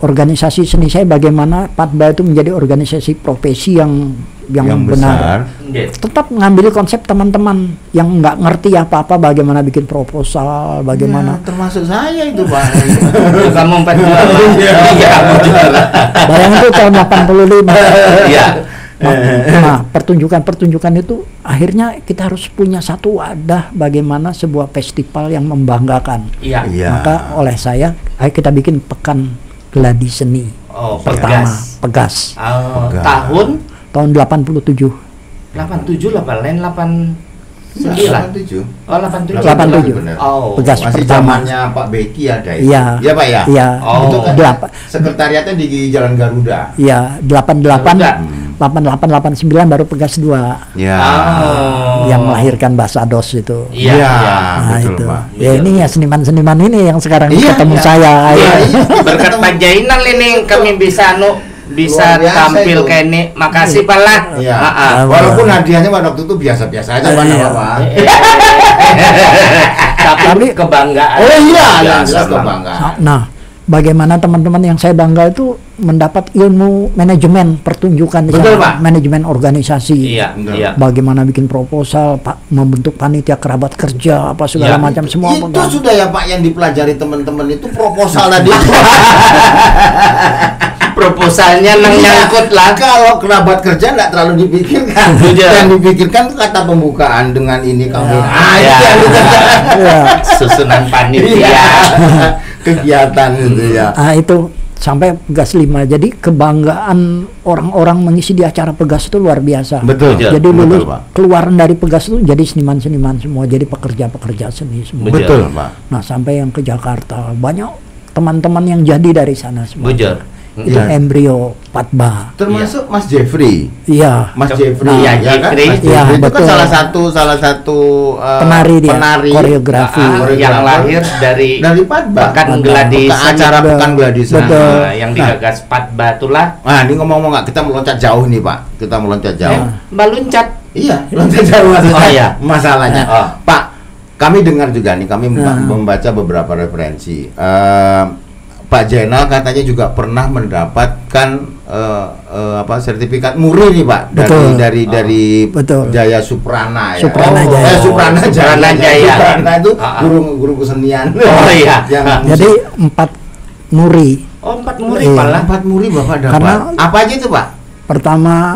organisasi seni saya bagaimana Patba itu menjadi organisasi profesi yang benar. Tetap ngambil konsep teman-teman yang nggak ngerti apa-apa, bagaimana bikin proposal, bagaimana. Termasuk saya itu Pak. Kamu 4 Bayangin itu tahun 85. Nah, pertunjukan itu akhirnya kita harus punya satu wadah bagaimana sebuah festival yang membanggakan. Maka oleh saya, ayo kita bikin Pekan Gladi Seni pertama, Pegas. Tahun 87. 87 lain 89. 87. Pegas masih pertama. zamannya Pak Beki ada itu. Iya Pak ya. Itu kan sekretariatnya di Jalan Garuda. Iya, 8889 baru Pegas 2. Yang melahirkan Basados itu. Nah, betul, itu. Pak. Ya ini ya seniman-seniman ini yang sekarang ketemu saya. Berkat Pak Jainal ini kami bisa bisa tampil kayak ini. Makasih Pak lah. Iya. Walaupun hadiahnya waktu itu biasa-biasa aja Pak. Tapi kebanggaan. Oh iya, jelas kebanggaan. Nah, bagaimana teman-teman yang saya bangga itu mendapat ilmu manajemen pertunjukan, betul, Pak. Manajemen organisasi. Iya. Bagaimana bikin proposal, Pak, membentuk panitia kerabat kerja, apa segala macam semua. Itu sudah ya Pak yang dipelajari teman-teman itu proposal tadi. Proposalnya nyangkut lah. Kalau kerabat kerja nggak terlalu dipikirkan. Yang dipikirkan itu kata pembukaan dengan ini kamu. Susunan panitia. Kegiatan gitu ya. Itu sampai Pegas 5. Jadi kebanggaan orang-orang mengisi di acara Pegas itu luar biasa. Betul. Jadi lulus Pak. keluaran dari Pegas itu jadi seniman-seniman semua, jadi pekerja-pekerja seni semua. Betul, Pak. Nah, sampai yang ke Jakarta banyak teman-teman yang jadi dari sana semua. Itu embrio Patba. Termasuk Mas Jeffrey. Iya. Mas Jeffrey. Iya, kan? Jeffrey. Mas Jeffrey itu betul. kan salah satu penari koreografi yang lahir dari Patba. Pekan Gladi acara Pekan Gladi yang digagas Patba itulah. Nah, ini ngomong-ngomong nggak, kita meloncat jauh nih Pak. Kita meloncat jauh. Meluncat. Iya, meloncat jauh maksudnya. Masalahnya. Oh. Pak, kami dengar juga nih, kami membaca beberapa referensi. Pak Zainal katanya juga pernah mendapatkan sertifikat muri nih Pak dari Jaya Suprana ya. Suprana Jaya. Suprana itu guru kesenian. Oh iya. Jadi 4 muri. Oh, 4 muri malah. 4 muri Bapak dapat. Karena apa aja itu Pak? Pertama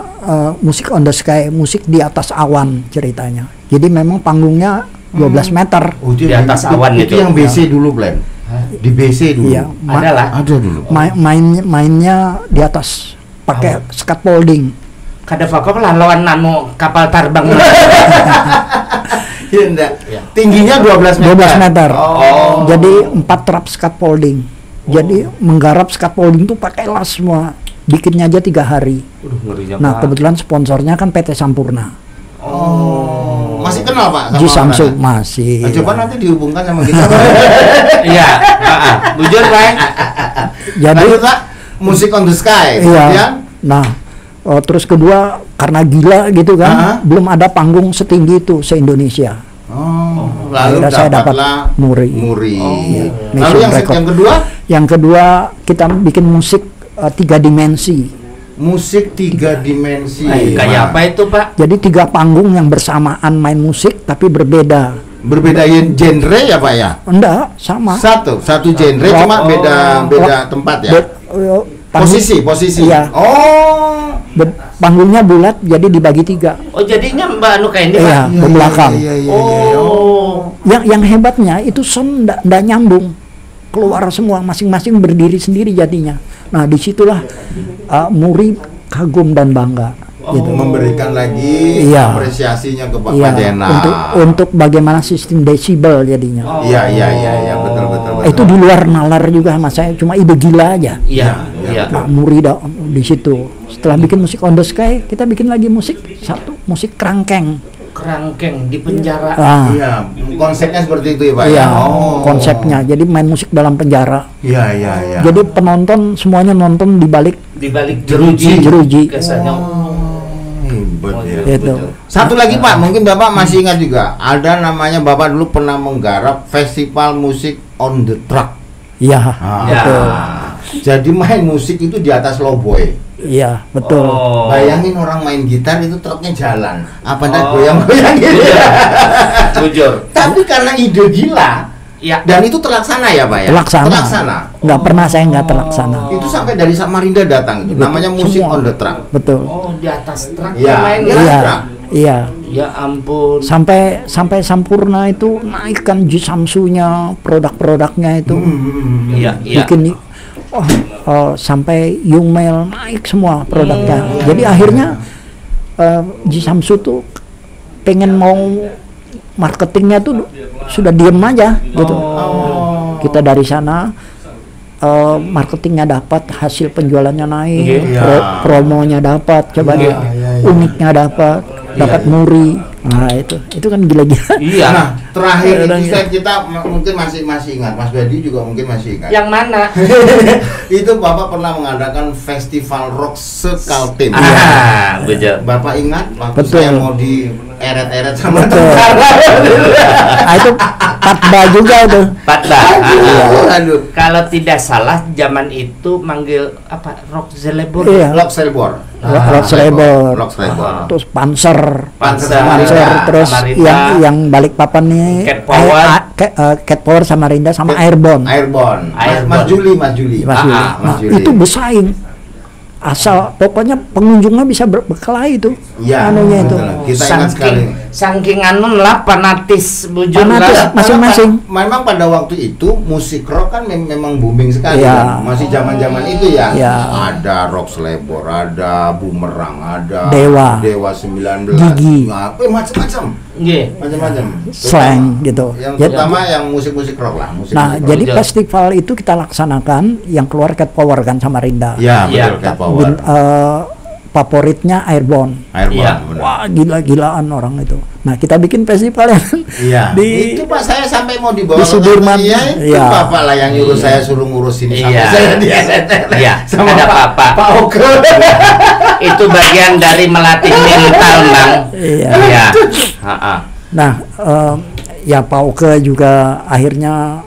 musik on the sky, musik di atas awan ceritanya. Jadi memang panggungnya 12 meter. Di atas awan itu yang BC dulu Plan. Di BC dulu. Iya, ada dulu. Mainnya di atas pakai scaffolding. Kada fakop lah lawan kapal terbang. Tingginya 12 meter. 12 meter. Jadi 4 trap scaffolding. Jadi menggarap scaffolding itu pakai las semua. Bikinnya aja 3 hari. Nah, kebetulan sponsornya kan PT Sampurna. Masih kenal Pak? Ji Samsu masih. Coba nanti dihubungkan sama kita. Iya. Bujur Pak. Jadi Pak, musik on the sky. Iya. Nah, terus kedua karena gila gitu kan, belum ada panggung setinggi itu se-Indonesia. Lalu saya dapat muri. Iya. Lalu yang kedua? Yang kedua kita bikin musik 3 dimensi. Musik 3 dimensi. Kayak apa itu Pak? Jadi 3 panggung yang bersamaan main musik tapi berbeda. Berbeda genre ya Pak ya? Enggak, sama. Satu genre cuma beda tempat ya. Posisi. Iya. Panggungnya bulat jadi dibagi 3. Oh, jadinya Mbak anu kayak ini Pak. Iya, belakang. Yang hebatnya itu sound enggak nyambung. Keluar semua, masing-masing berdiri sendiri jadinya. Nah, disitulah muri kagum dan bangga. Gitu. Memberikan lagi apresiasinya ke Pak Zainal. Untuk bagaimana sistem desibel jadinya. Iya, betul. Itu di luar nalar juga mas saya, cuma ide gila aja. Iya. Nah, muri di situ. Setelah bikin musik on the sky, kita bikin lagi musik kerangkeng di penjara. Iya, konsepnya seperti itu ya Pak. Iya, konsepnya. Jadi main musik dalam penjara. Iya. Jadi penonton semuanya nonton di balik jeruji. Kesannya. Hebat ya. Itu. Satu lagi Pak, mungkin Bapak masih ingat juga. Ada namanya Bapak dulu pernah menggarap festival musik on the track. Iya, betul. Jadi main musik itu di atas lowboy. Iya, betul. Bayangin orang main gitar itu truknya jalan. Apa dah goyang-goyang gitu. Jujur. Tapi karena ide gila, dan itu terlaksana ya Pak ya? Terlaksana. Saya nggak terlaksana. Itu sampai dari Samarinda datang itu. Namanya musik on the track. Betul. Oh, di atas truk main truk. Iya. Ya ampun. Sampai Sampurna itu naikkan Ji Samsunya, produk-produknya itu. Iya. Bikin sampai Yungmel naik semua produknya. Jadi akhirnya Ji Samsu tuh pengen mau marketingnya tuh sudah diem aja gitu. Kita dari sana marketingnya dapat, hasil penjualannya naik, promonya dapat, uniknya dapat muri. Nah itu kan gila-gila. Iya. Nah, terakhir itu kita mungkin masih ingat, Mas Bedi juga mungkin masih ingat. Yang mana? Itu Bapak pernah mengadakan festival rock sekaltim. Betul. Bapak ingat waktu Betul. saya mau dieret-eret sama Betul. Itu Patba juga tuh. Patba. Aduh. Kalau tidak salah zaman itu manggil apa? Rock Zelebor. Iya. Rock Selbor. Rock Selbor. Rock Selbor. Terus Panzer, Samarinda. terus yang Balikpapan nih Cat Power. Cat Power Samarinda sama Airborne. Mas Juli. Mas Juli. Mas Juli. Itu bersaing. Asal pokoknya pengunjungnya bisa berkelahi itu. Ya, anunya itu. Kita ingat sekali. Saking anu lah fanatis bujur Fanatis lah. masing-masing. Memang pada waktu itu musik rock kan memang booming sekali Ya. kan? Masih zaman-zaman itu ya. Ya. Ada Rock Selbor, ada Bumerang, ada Dewa 19. Gigi. Nah, macam-macam. Nggih. Macam-macam. Slang gitu. Yang Ya. terutama yang musik-musik rock lah, musik Nah, rock. jadi Betul. festival itu kita laksanakan yang keluar Cat Power kan Samarinda. Ya, Ya. betul, Cat Power. Favoritnya Airborne. Airborne, Iya. benar. Wah, gila-gilaan orang itu. Nah, kita bikin festival yang Iya. di Itu Pak saya sampai mau dibawa di ke Sudirman. Iya, itu Iya. Bapak lah yang nyuruh saya suruh ngurus ini sampai Iya. saya di Iya, sama ada Bapak. Pak Oke. Itu bagian dari melatih mental, Bang. Iya. Iya. Ha-ha. Nah, ya Pak Oke juga akhirnya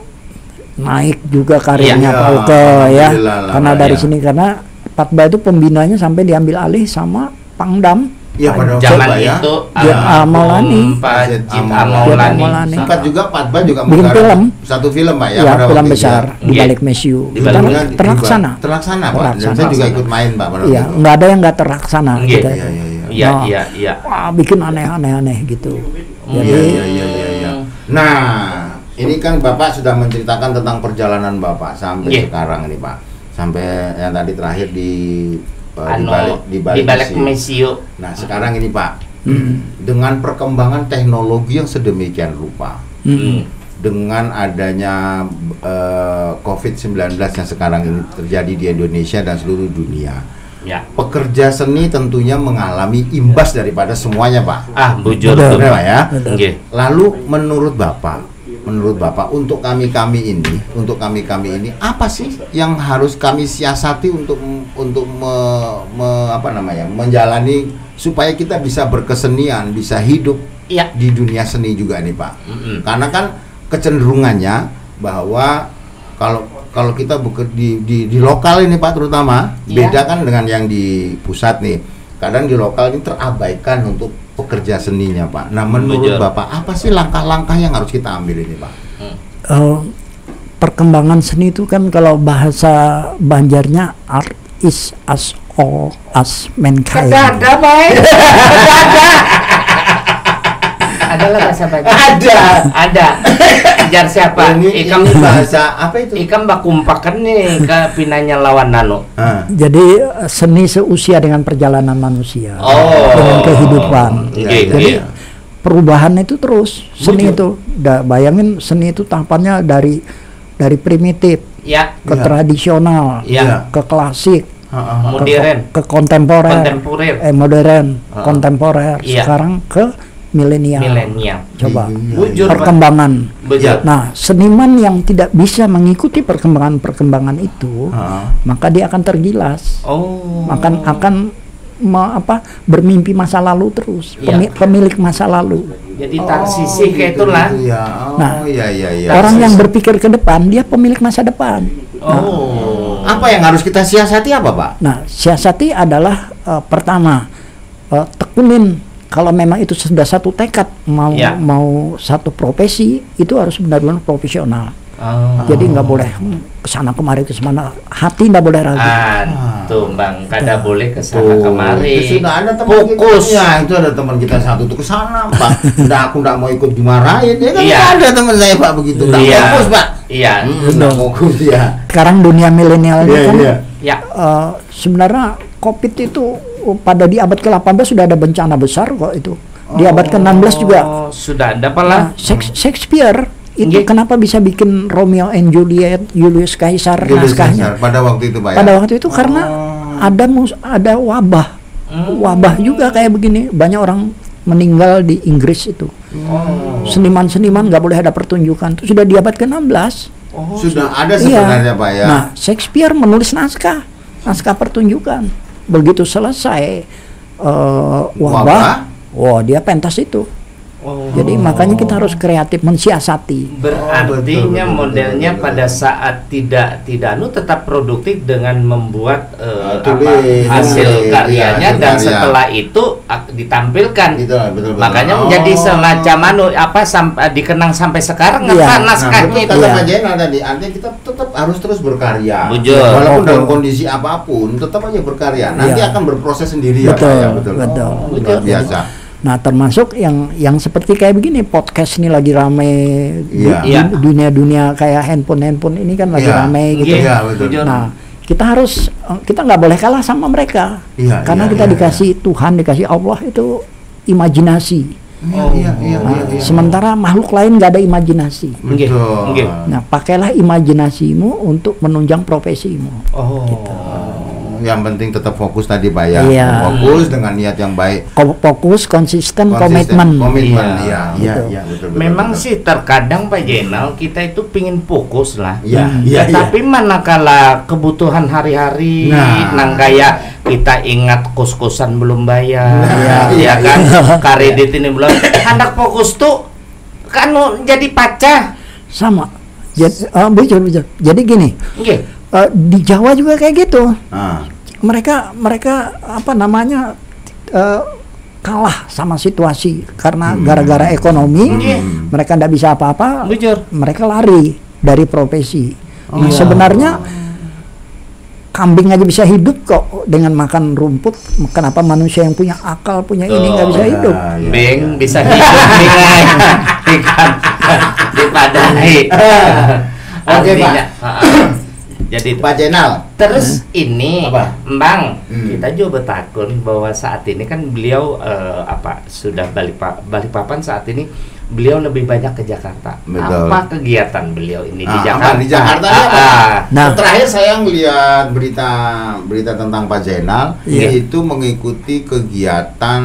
naik juga karirnya Iya. Pak Oke ya. Alhamdulillah lah, Karena dari ya. sini karena Patba itu pembinanya sampai diambil alih sama Pangdam. Iya pada waktu Zaman Pak, ya. itu Jit Maulani. Pak Jit Jit Maulani. Maulani. Sempat juga Patba juga Bikin menggarap film. satu film Pak ya, Ya, pada film waktu besar itu, di Iya. balik Mesiu. Di balik Tapi ya. terlaksana. Terlaksana Pak. Dan Terlaksana. saya juga ikut main Pak pada Iya, waktu itu. nggak ada yang nggak terlaksana. Iya. Gitu. Iya, iya, iya. Iya, Nah, iya, iya. Wah, bikin aneh-aneh gitu. Jadi Iya. Nah, ini kan Bapak sudah menceritakan tentang perjalanan Bapak sampai Iya. sekarang ini Pak. Sampai yang tadi terakhir di Di balik Mesiu. Nah, sekarang ini Pak, dengan perkembangan teknologi yang sedemikian rupa, dengan adanya COVID-19 yang sekarang ini terjadi di Indonesia dan seluruh dunia, Ya. pekerja seni tentunya mengalami imbas daripada semuanya Pak. Bujur Betul. tuh. Benar Pak ya? Nggih. Lalu menurut Bapak untuk kami ini apa sih yang harus kami siasati untuk menjalani supaya kita bisa berkesenian, bisa hidup Iya. di dunia seni juga nih Pak. Karena kan kecenderungannya bahwa kalau kita di lokal ini Pak terutama Iya. beda kan dengan yang di pusat nih. Kadang di lokal ini terabaikan untuk pekerja seninya Pak. Nah menurut Betul. Bapak apa sih langkah-langkah yang harus kita ambil ini Pak? perkembangan seni itu kan kalau bahasa Banjarnya art is as all as mankind. Ada, Pak. Adalah bahasa Banjar. Ada. Ajar siapa? Ini bahasa apa itu? Ikam bakumpakan nih ke pinanya lawan nano. Jadi seni seusia dengan perjalanan manusia, Oh. dengan kehidupan. Iya, Jadi iya. perubahan itu terus seni itu. Bayangin seni itu tahapannya dari primitif Ya. ke Iya. tradisional, Ya. ke klasik, Modern. ke kontemporer, modern, kontemporer. Iya. Sekarang ke milenial. Coba Bujur, Pak. perkembangan. Bujur. Nah, seniman yang tidak bisa mengikuti perkembangan itu, maka dia akan tergilas. Oh. akan bermimpi masa lalu terus, Iya. pemilik masa lalu. Jadi tarsisi kayak itulah. Nah, iya. Orang yang berpikir ke depan, dia pemilik masa depan. Oh. Apa yang harus kita siasati apa Pak? Nah, siasati adalah pertama, tekunin kalau memang itu sudah satu tekad Ya. mau satu profesi, itu harus benar-benar profesional. Oh. Jadi nggak boleh kesana kemari kesana, hati nggak boleh ragu. Tuh Bang, kada boleh kesana kemari. Itu sudah ada teman Fokus. kita. Ya, itu ada teman kita satu tuh kesana Pak. Aku nggak mau ikut dimarahin. Ya kan Iya. ada teman saya Pak begitu. Nggak Iya. fokus Pak. Iya. Nggak fokus ya. Sekarang dunia milenial ini kan Ya. sebenarnya COVID itu pada di abad ke-18 sudah ada bencana besar kok itu. Di abad ke-16 juga. Oh, sudah ada apalah. Shakespeare itu Nggih. kenapa bisa bikin Romeo and Juliet, Julius Caesar naskahnya? Pada waktu itu Pak ya. Pada waktu itu karena ada wabah. Wabah juga kayak begini. Banyak orang meninggal di Inggris itu. Seniman-seniman nggak boleh ada pertunjukan. Itu sudah di abad ke-16. Sudah ada sebenarnya Pak ya. Nah, Shakespeare menulis naskah pertunjukan. Begitu selesai wabah, dia pentas itu. Jadi makanya kita harus kreatif mensiasati. Berarti modelnya pada saat tidak tetap produktif dengan membuat hasil karyanya dan setelah itu ditampilkan. Betul. Makanya menjadi semacam dikenang sampai sekarang naskahnya itu. Kata Pak Jainal tadi, artinya kita tetap harus terus berkarya. Walaupun dalam kondisi apapun, tetap aja berkarya. Nanti akan berproses sendiri. Betul. Luar biasa. Nah, termasuk yang seperti kayak begini, podcast ini lagi rame, dunia kayak handphone ini kan lagi rame gitu. Betul. Nah, kita nggak boleh kalah sama mereka, karena kita dikasih Tuhan, dikasih Allah itu imajinasi. Sementara makhluk lain nggak ada imajinasi. Nah, pakailah imajinasimu untuk menunjang profesimu. Gitu. Yang penting tetap fokus tadi Pak ya. Fokus dengan niat yang baik. Fokus, konsisten, komitmen. Betul. Memang sih terkadang Pak Jainal kita itu pingin fokus lah. Tapi manakala kebutuhan hari-hari, kayak kita ingat kos-kosan belum bayar, ya kan, kredit ini belum. Hendak fokus tuh kan jadi pacah. Sama. Bujur. Jadi gini. Di Jawa juga kayak gitu. Mereka kalah sama situasi karena gara-gara ekonomi. Mereka tidak bisa apa-apa. Mereka lari dari profesi. Sebenarnya kambing aja bisa hidup kok dengan makan rumput. Kenapa manusia yang punya akal, punya ini nggak bisa hidup? Bing bisa hidup dipadai. Oke Pak. Jadi Pak Jainal. Terus ini Bang, kita juga bertakun bahwa saat ini kan beliau sudah Balikpapan, saat ini beliau lebih banyak ke Jakarta. Betul. Apa kegiatan beliau ini di Jakarta? Di Jakarta terakhir saya melihat berita tentang Pak Jainal itu mengikuti kegiatan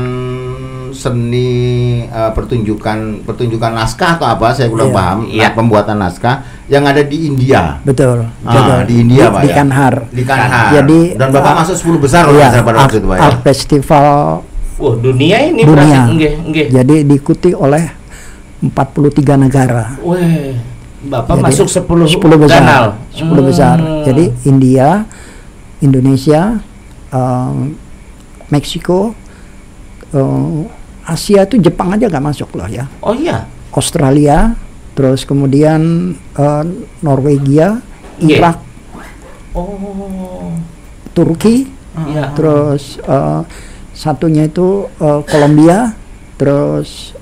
seni pertunjukan naskah atau apa, saya kurang paham. Pembuatan naskah yang ada di India. Betul. Di India Pak di Kanhar. Jadi dan Bapak masuk 10 besar pada waktu itu Pak ya. Art Festival dunia ini jadi diikuti oleh 43 negara. Bapak masuk 10 besar. 10 besar. Jadi India, Indonesia, Meksiko, Asia itu Jepang aja nggak masuk loh ya. Australia, terus kemudian Norwegia, Irak, Turki, terus satunya itu Kolombia, terus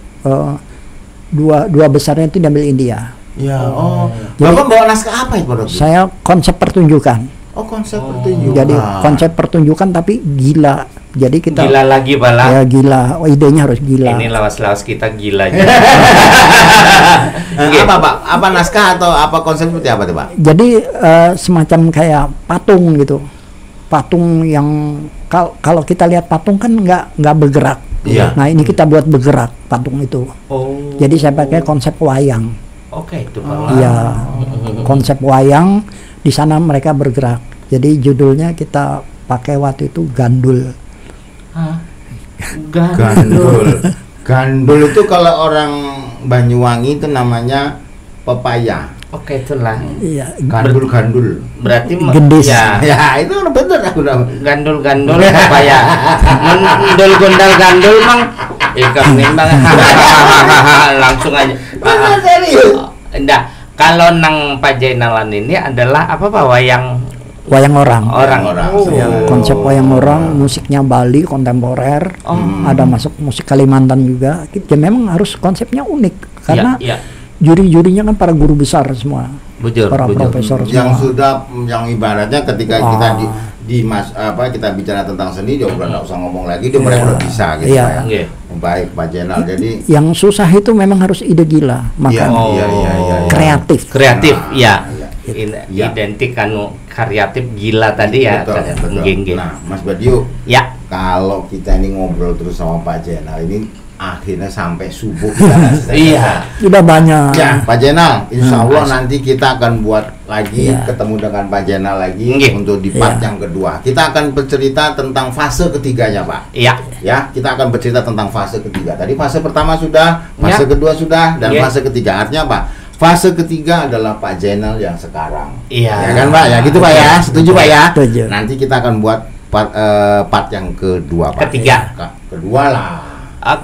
dua besarnya itu diambil India. Bapak bawa naskah apa itu Pak? Saya konsep pertunjukan. Konsep pertunjukan. Jadi konsep pertunjukan tapi gila. Jadi kita gila lagi Bala. Ya gila. Idenya harus gila. Ini lawas-lawas kita gila. Apa Pak? Apa naskah atau apa konsep seperti apa tuh Pak? Jadi semacam kayak patung gitu. Patung yang kalau kita lihat patung kan nggak bergerak. Nah ini kita buat bergerak patung itu. Jadi saya pakai konsep wayang. Itu Pak. Iya. Konsep wayang, di sana mereka bergerak. Jadi judulnya kita pakai waktu itu Gandul. Gandul itu kalau orang Banyuwangi itu namanya pepaya. Itulah. Iya. Gandul. Berarti gendis. Ya, itu bener aku gandul pepaya. Gandul gandul Bang. Ikan nimbang. Langsung aja. Serius. Kalau nang Pak Jainalan ini adalah apa Pak? Wayang orang. Konsep wayang orang, musiknya Bali kontemporer, ada masuk musik Kalimantan juga. Ya memang harus konsepnya unik karena juri-jurinya kan para guru besar semua, para profesor semua. Yang ibaratnya ketika kita kita bicara tentang seni, dia udah nggak usah ngomong lagi, dia mereka udah bisa gitu ya. Baik Pak Jainal. Jadi yang susah itu memang harus ide gila, makanya kreatif. Identik kreatif gila tadi ya. Betul. Nah Mas Badiu, kalau kita ini ngobrol terus sama Pak Jainal ini akhirnya sampai subuh. Iya. Sudah banyak. Ya, Pak Jenal, insya Allah nanti kita akan buat lagi ketemu dengan Pak Jenal lagi untuk di part yang kedua. Kita akan bercerita tentang fase ketiganya, Pak. Iya. Ya, kita akan bercerita tentang fase ketiga. Tadi fase pertama sudah, fase kedua sudah, dan fase ketiga. Artinya apa? Fase ketiga adalah Pak Jenal yang sekarang. Iya. Ya kan, Pak? Ya gitu, Pak ya. Setuju, Pak ya? Setuju. Nanti kita akan buat part yang kedua, Pak. Ketiga. Kedua lah.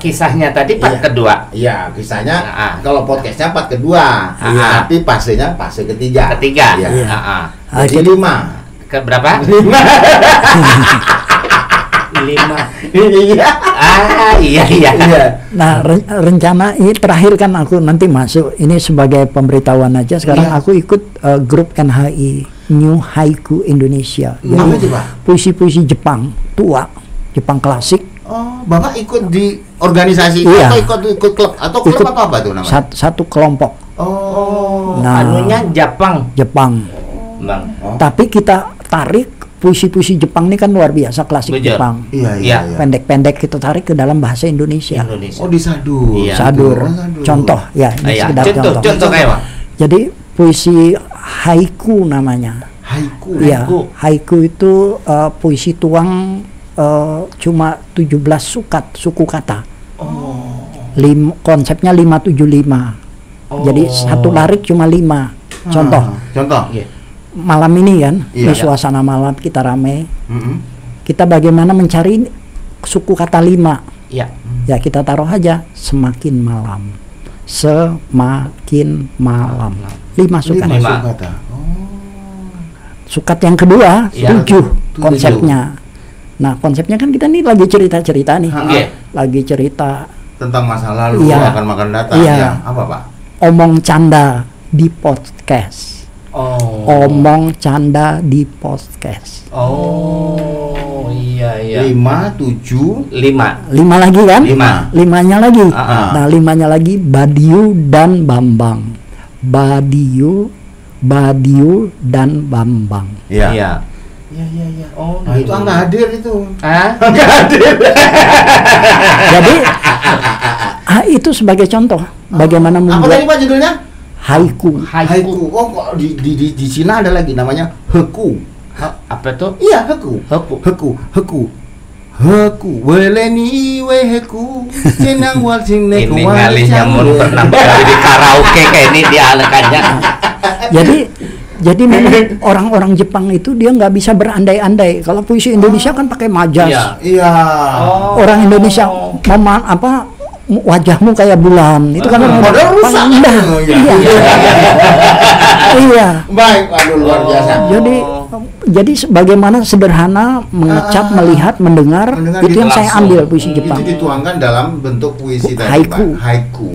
Kisahnya tadi part kedua. Iya, kisahnya kalau podcastnya part kedua, tapi fasenya fase ketiga. Ketiga. Iya. Jadi 5. Ke berapa? 5. 5. Iya. Iya. Nah, rencana ini terakhir kan aku nanti masuk ini sebagai pemberitahuan aja. Sekarang aku ikut grup NHI, New Haiku Indonesia. Apa itu, Pak? Puisi-puisi Jepang tua, Jepang klasik. Oh, Bapak ikut di organisasi atau ikut klub atau klub ikut apa itu namanya? Satu kelompok. Oh, Nah, anunya Jepang. Bang. Tapi kita tarik puisi-puisi Jepang ini kan luar biasa, klasik Jepang. Iya. Pendek-pendek kita tarik ke dalam bahasa Indonesia. Oh, disadur. Iya. Sadur. Contoh ya, ini sekedar Contoh kayak apa? Jadi puisi haiku namanya. Haiku. Iya, haiku itu puisi tuang cuma 17 suku kata. Konsepnya 575. Jadi satu larik cuma 5. Contoh. Malam ini kan, di suasana malam kita rame. Kita bagaimana mencari suku kata 5? Iya. Ya kita taruh aja semakin malam. Semakin malam. 5 sukat. 5 kata. Sukat yang kedua 7 konsepnya. Nah, konsepnya kan kita nih lagi cerita-cerita nih. Lagi cerita tentang masa lalu akan makan datang. Iya. Apa, Pak? Omong canda di podcast. Omong canda di podcast. Oh, iya. 5, 7, 5. 5 lagi kan? 5. 5-nya lagi. Nah, 5-nya lagi Badiu dan Bambang. Badiu dan Bambang. Iya. Oh, nah, itu nggak hadir itu. Nggak hadir. Jadi itu sebagai contoh bagaimana membuat. Apa tadi, Pak, judulnya? Haiku. Oh, kok di Cina ada lagi namanya heku. Apa tuh? Iya, heku. Weleni weheku senang walsing neko. Ini kali nyamun pernah berkali di karaoke kayak ini dialekannya. Jadi memang orang-orang Jepang itu dia nggak bisa berandai-andai. Kalau puisi Indonesia kan pakai majas. Iya. Orang Indonesia wajahmu kayak bulan. Itu kan modal rusak. Iya. Baik, aduh luar biasa. Jadi bagaimana sederhana mengecap, melihat, mendengar itu yang saya ambil puisi Jepang. Itu dituangkan dalam bentuk puisi tadi, haiku. Pak. Haiku.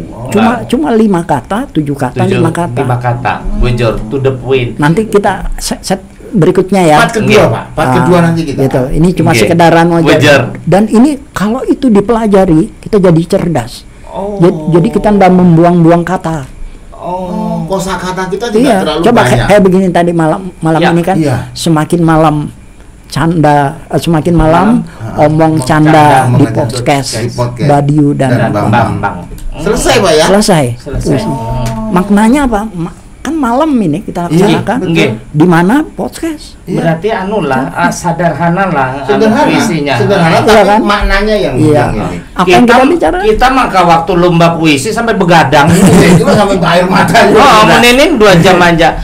Cuma 5 kata, 7 kata, 5 kata. 5 kata. Bujur to the point. Nanti kita set berikutnya ya. Part kedua, Pak. Part kedua nanti kita. Gitu. Ini cuma sekedaran aja. Dan ini kalau itu dipelajari, kita jadi cerdas. Jadi kita nggak membuang-buang kata. Kosakata kita tidak terlalu coba banyak. Kayak begini tadi malam ini kan semakin malam canda, semakin malam omong canda di podcast Badiu dan Bambang. Selesai, Pak ya? Selesai. Maknanya apa? Kan malam ini kita laksanakan di mana podcast. Berarti sederhana lah puisinya. Sederhana tapi kan? Maknanya yang ini. Apa yang kita bicara? Kita maka waktu lomba puisi sampai begadang. Itu sampai air mata. Meninin 2 jam aja.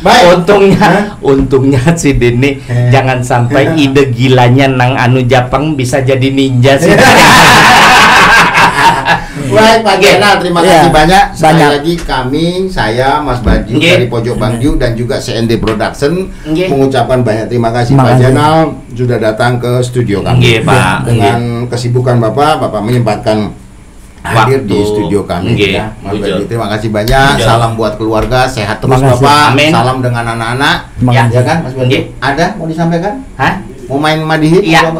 Untungnya si Dini jangan sampai ide gilanya nang anu Jepang bisa jadi ninja sih. Baik, Pak Jenal, terima kasih banyak. Sekali lagi saya Mas Badju dari Pojok Bangju dan juga CND Production mengucapkan banyak terima kasih Pak Jenal sudah datang ke studio kami. Pak. Dengan kesibukan Bapak menyempatkan hadir di studio kami. Ya. Mas Badju, terima kasih banyak. Salam buat keluarga, sehat terus Bapak. Amin. Salam dengan anak-anak. Ya kan, Mas Badju? Ada mau disampaikan? Mau main madihin? Iya.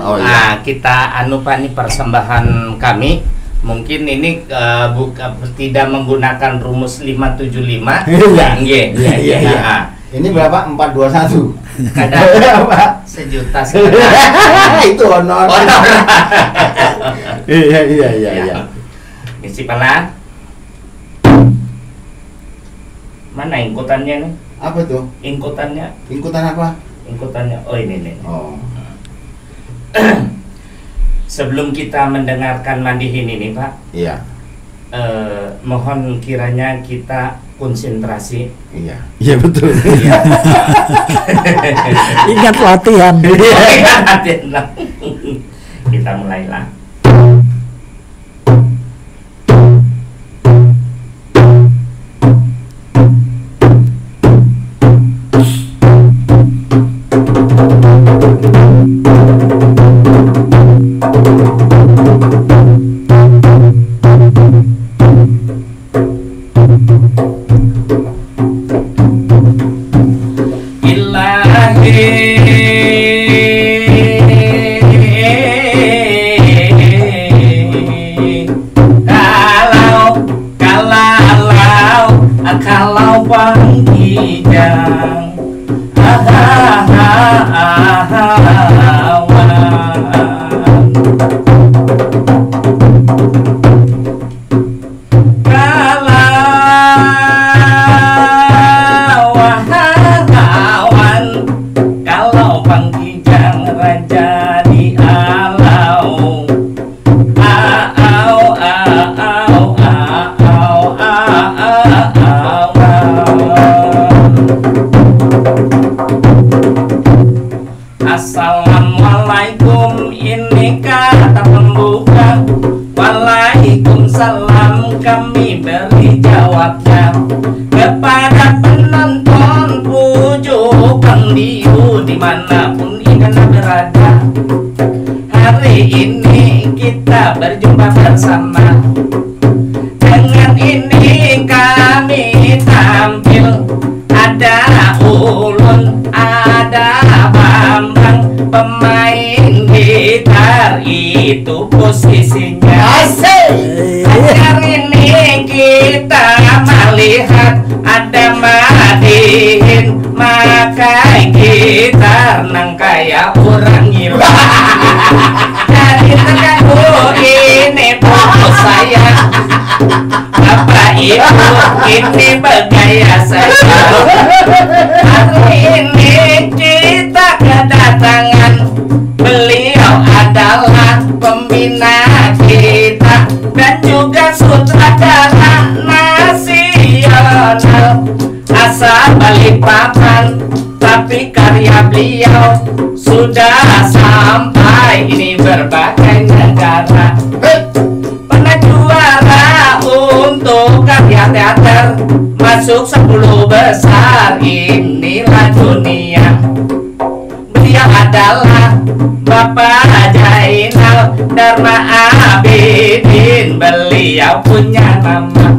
Kita nih persembahan kami. Mungkin ini tidak menggunakan rumus 575. Iya. Ini berapa? 421. Kadang sejuta itu honor. Iya. Si Pala. Mana ingkutannya nih? Apa tuh? Ingkutannya. Ingkutan apa? Ingkutannya. Oh ini nih. Oh. Sebelum kita mendengarkan Mandihin ini Pak. Iya. Mohon kiranya kita konsentrasi. Iya. Iya betul. Ingat latihan. Kita mulailah. Kalau panggijang kalau panggijang raja di alau Assalamualaikum, ini kata pembuka. Waalaikumsalam, kami beri jawabnya. Kepada penonton pujuk pendiu dimanapun Anda berada, hari ini kita berjumpa bersama. Dengan ini kami tampil. Ada Ulun, ada Bambang, pemain gitar itu posisinya. Hari ini kita melihat ada Mandihin makai gitar nang kayak orang gila. Dari tengahku ini foto saya, Bapak Ibu ini bergaya saja. Hari ini kita kedatangan beliau adalah pembina kita dan juga sutradara nasional asal Balikpapan, tapi karya beliau sudah sampai ini berbagai negara. Pernah juara untuk karya teater, masuk 10 besar inilah dunia. Beliau adalah Bapak Zainal Dharma Abidin, beliau punya nama.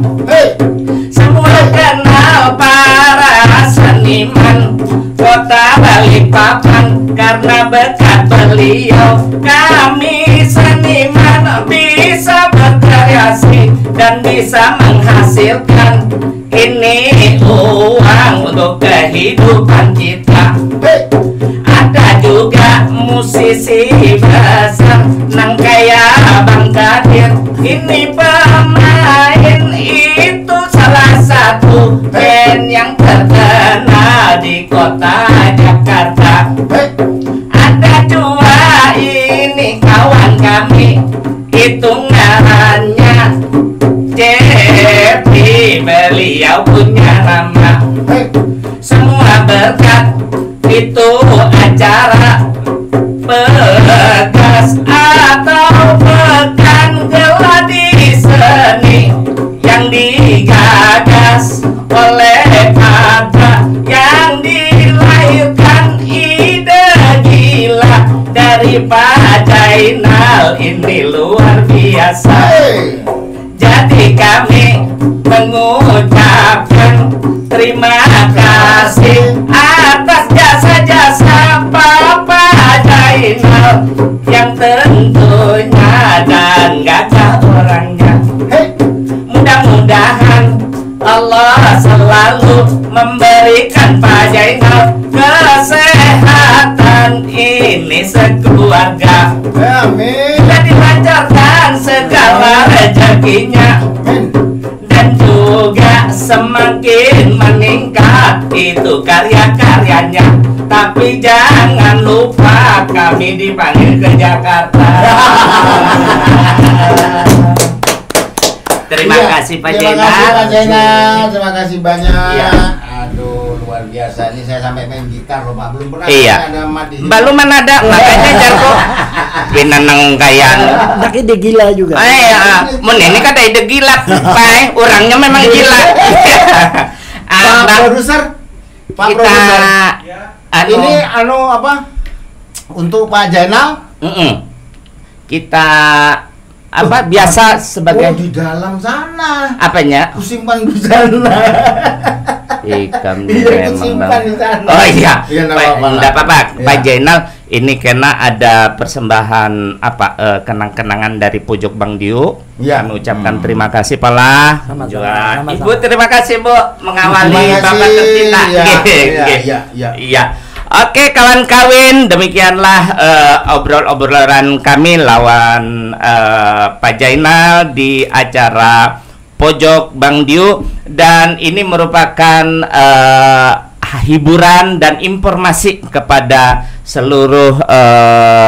Semua kenal para seniman kota Balikpapan karena berkat beliau kami seniman bisa berkreasi dan bisa menghasilkan ini uang untuk kehidupan kita. Ada juga musisi besar nang kayak Bang Kadir, ini pemain itu salah satu band yang terkenal di kota Jakarta. Ada dua ini kawan kami, itu ngarannya Jeffy, beliau punya nama. Semua berkat itu acara Pegas atau Pekan Geladi Seni yang digagas oleh Ata, yang dilahirkan ide gila dari Pak Zainal, ini luar biasa. Jadi kami mengucapkan terima kasih atas jasa-jasa Bapak Zainal yang tentunya dan gagah orangnya. Mudah-mudahan Allah selalu memberikan Pak Zainal kesehatan ini sekeluarga. Amin. Dan dilancarkan segala rezeki rezekinya dan juga semakin meningkat itu karya-karyanya. Tapi jangan lupa kami dipanggil ke Jakarta. Terima kasih Pak Jainal. Terima kasih Pak Jainal, terima kasih banyak. Ya. Aduh, luar biasa. Ini saya sampai main gitar loh Pak, belum pernah ada mati. Belum ada, makanya Jarko. Pinanang kayan. Nak ide gila juga. Mun ini kan ide gila, Pak. Orangnya memang gila. Pak produser, Pak produser. Ini apa? Untuk Pak Jainal? Kita biasa sebagai di dalam sana. Apanya? Kusimpan di sana. Memang. Oh iya. Enggak apa-apa. Pak Jainal, ini karena ada persembahan kenang-kenangan dari Pojok Bang Dio. Kami ucapkan terima kasih pala. Sama-sama. Ibu terima kasih Bu mengawali Bapak tercinta. Iya. Oke kawan kawin, demikianlah obrolan kami lawan Pak Jainal di acara Pojok Bang Dio, dan ini merupakan hiburan dan informasi kepada seluruh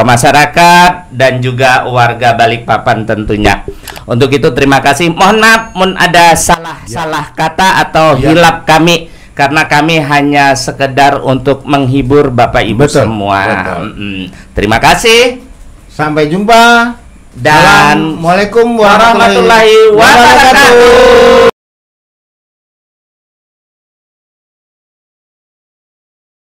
masyarakat dan juga warga Balikpapan tentunya. Untuk itu terima kasih. Mohon maaf mun ada salah kata atau hilap kami, karena kami hanya sekedar untuk menghibur Bapak Ibu semua. Terima kasih. Sampai jumpa. Dan Assalamualaikum warahmatullahi wabarakatuh.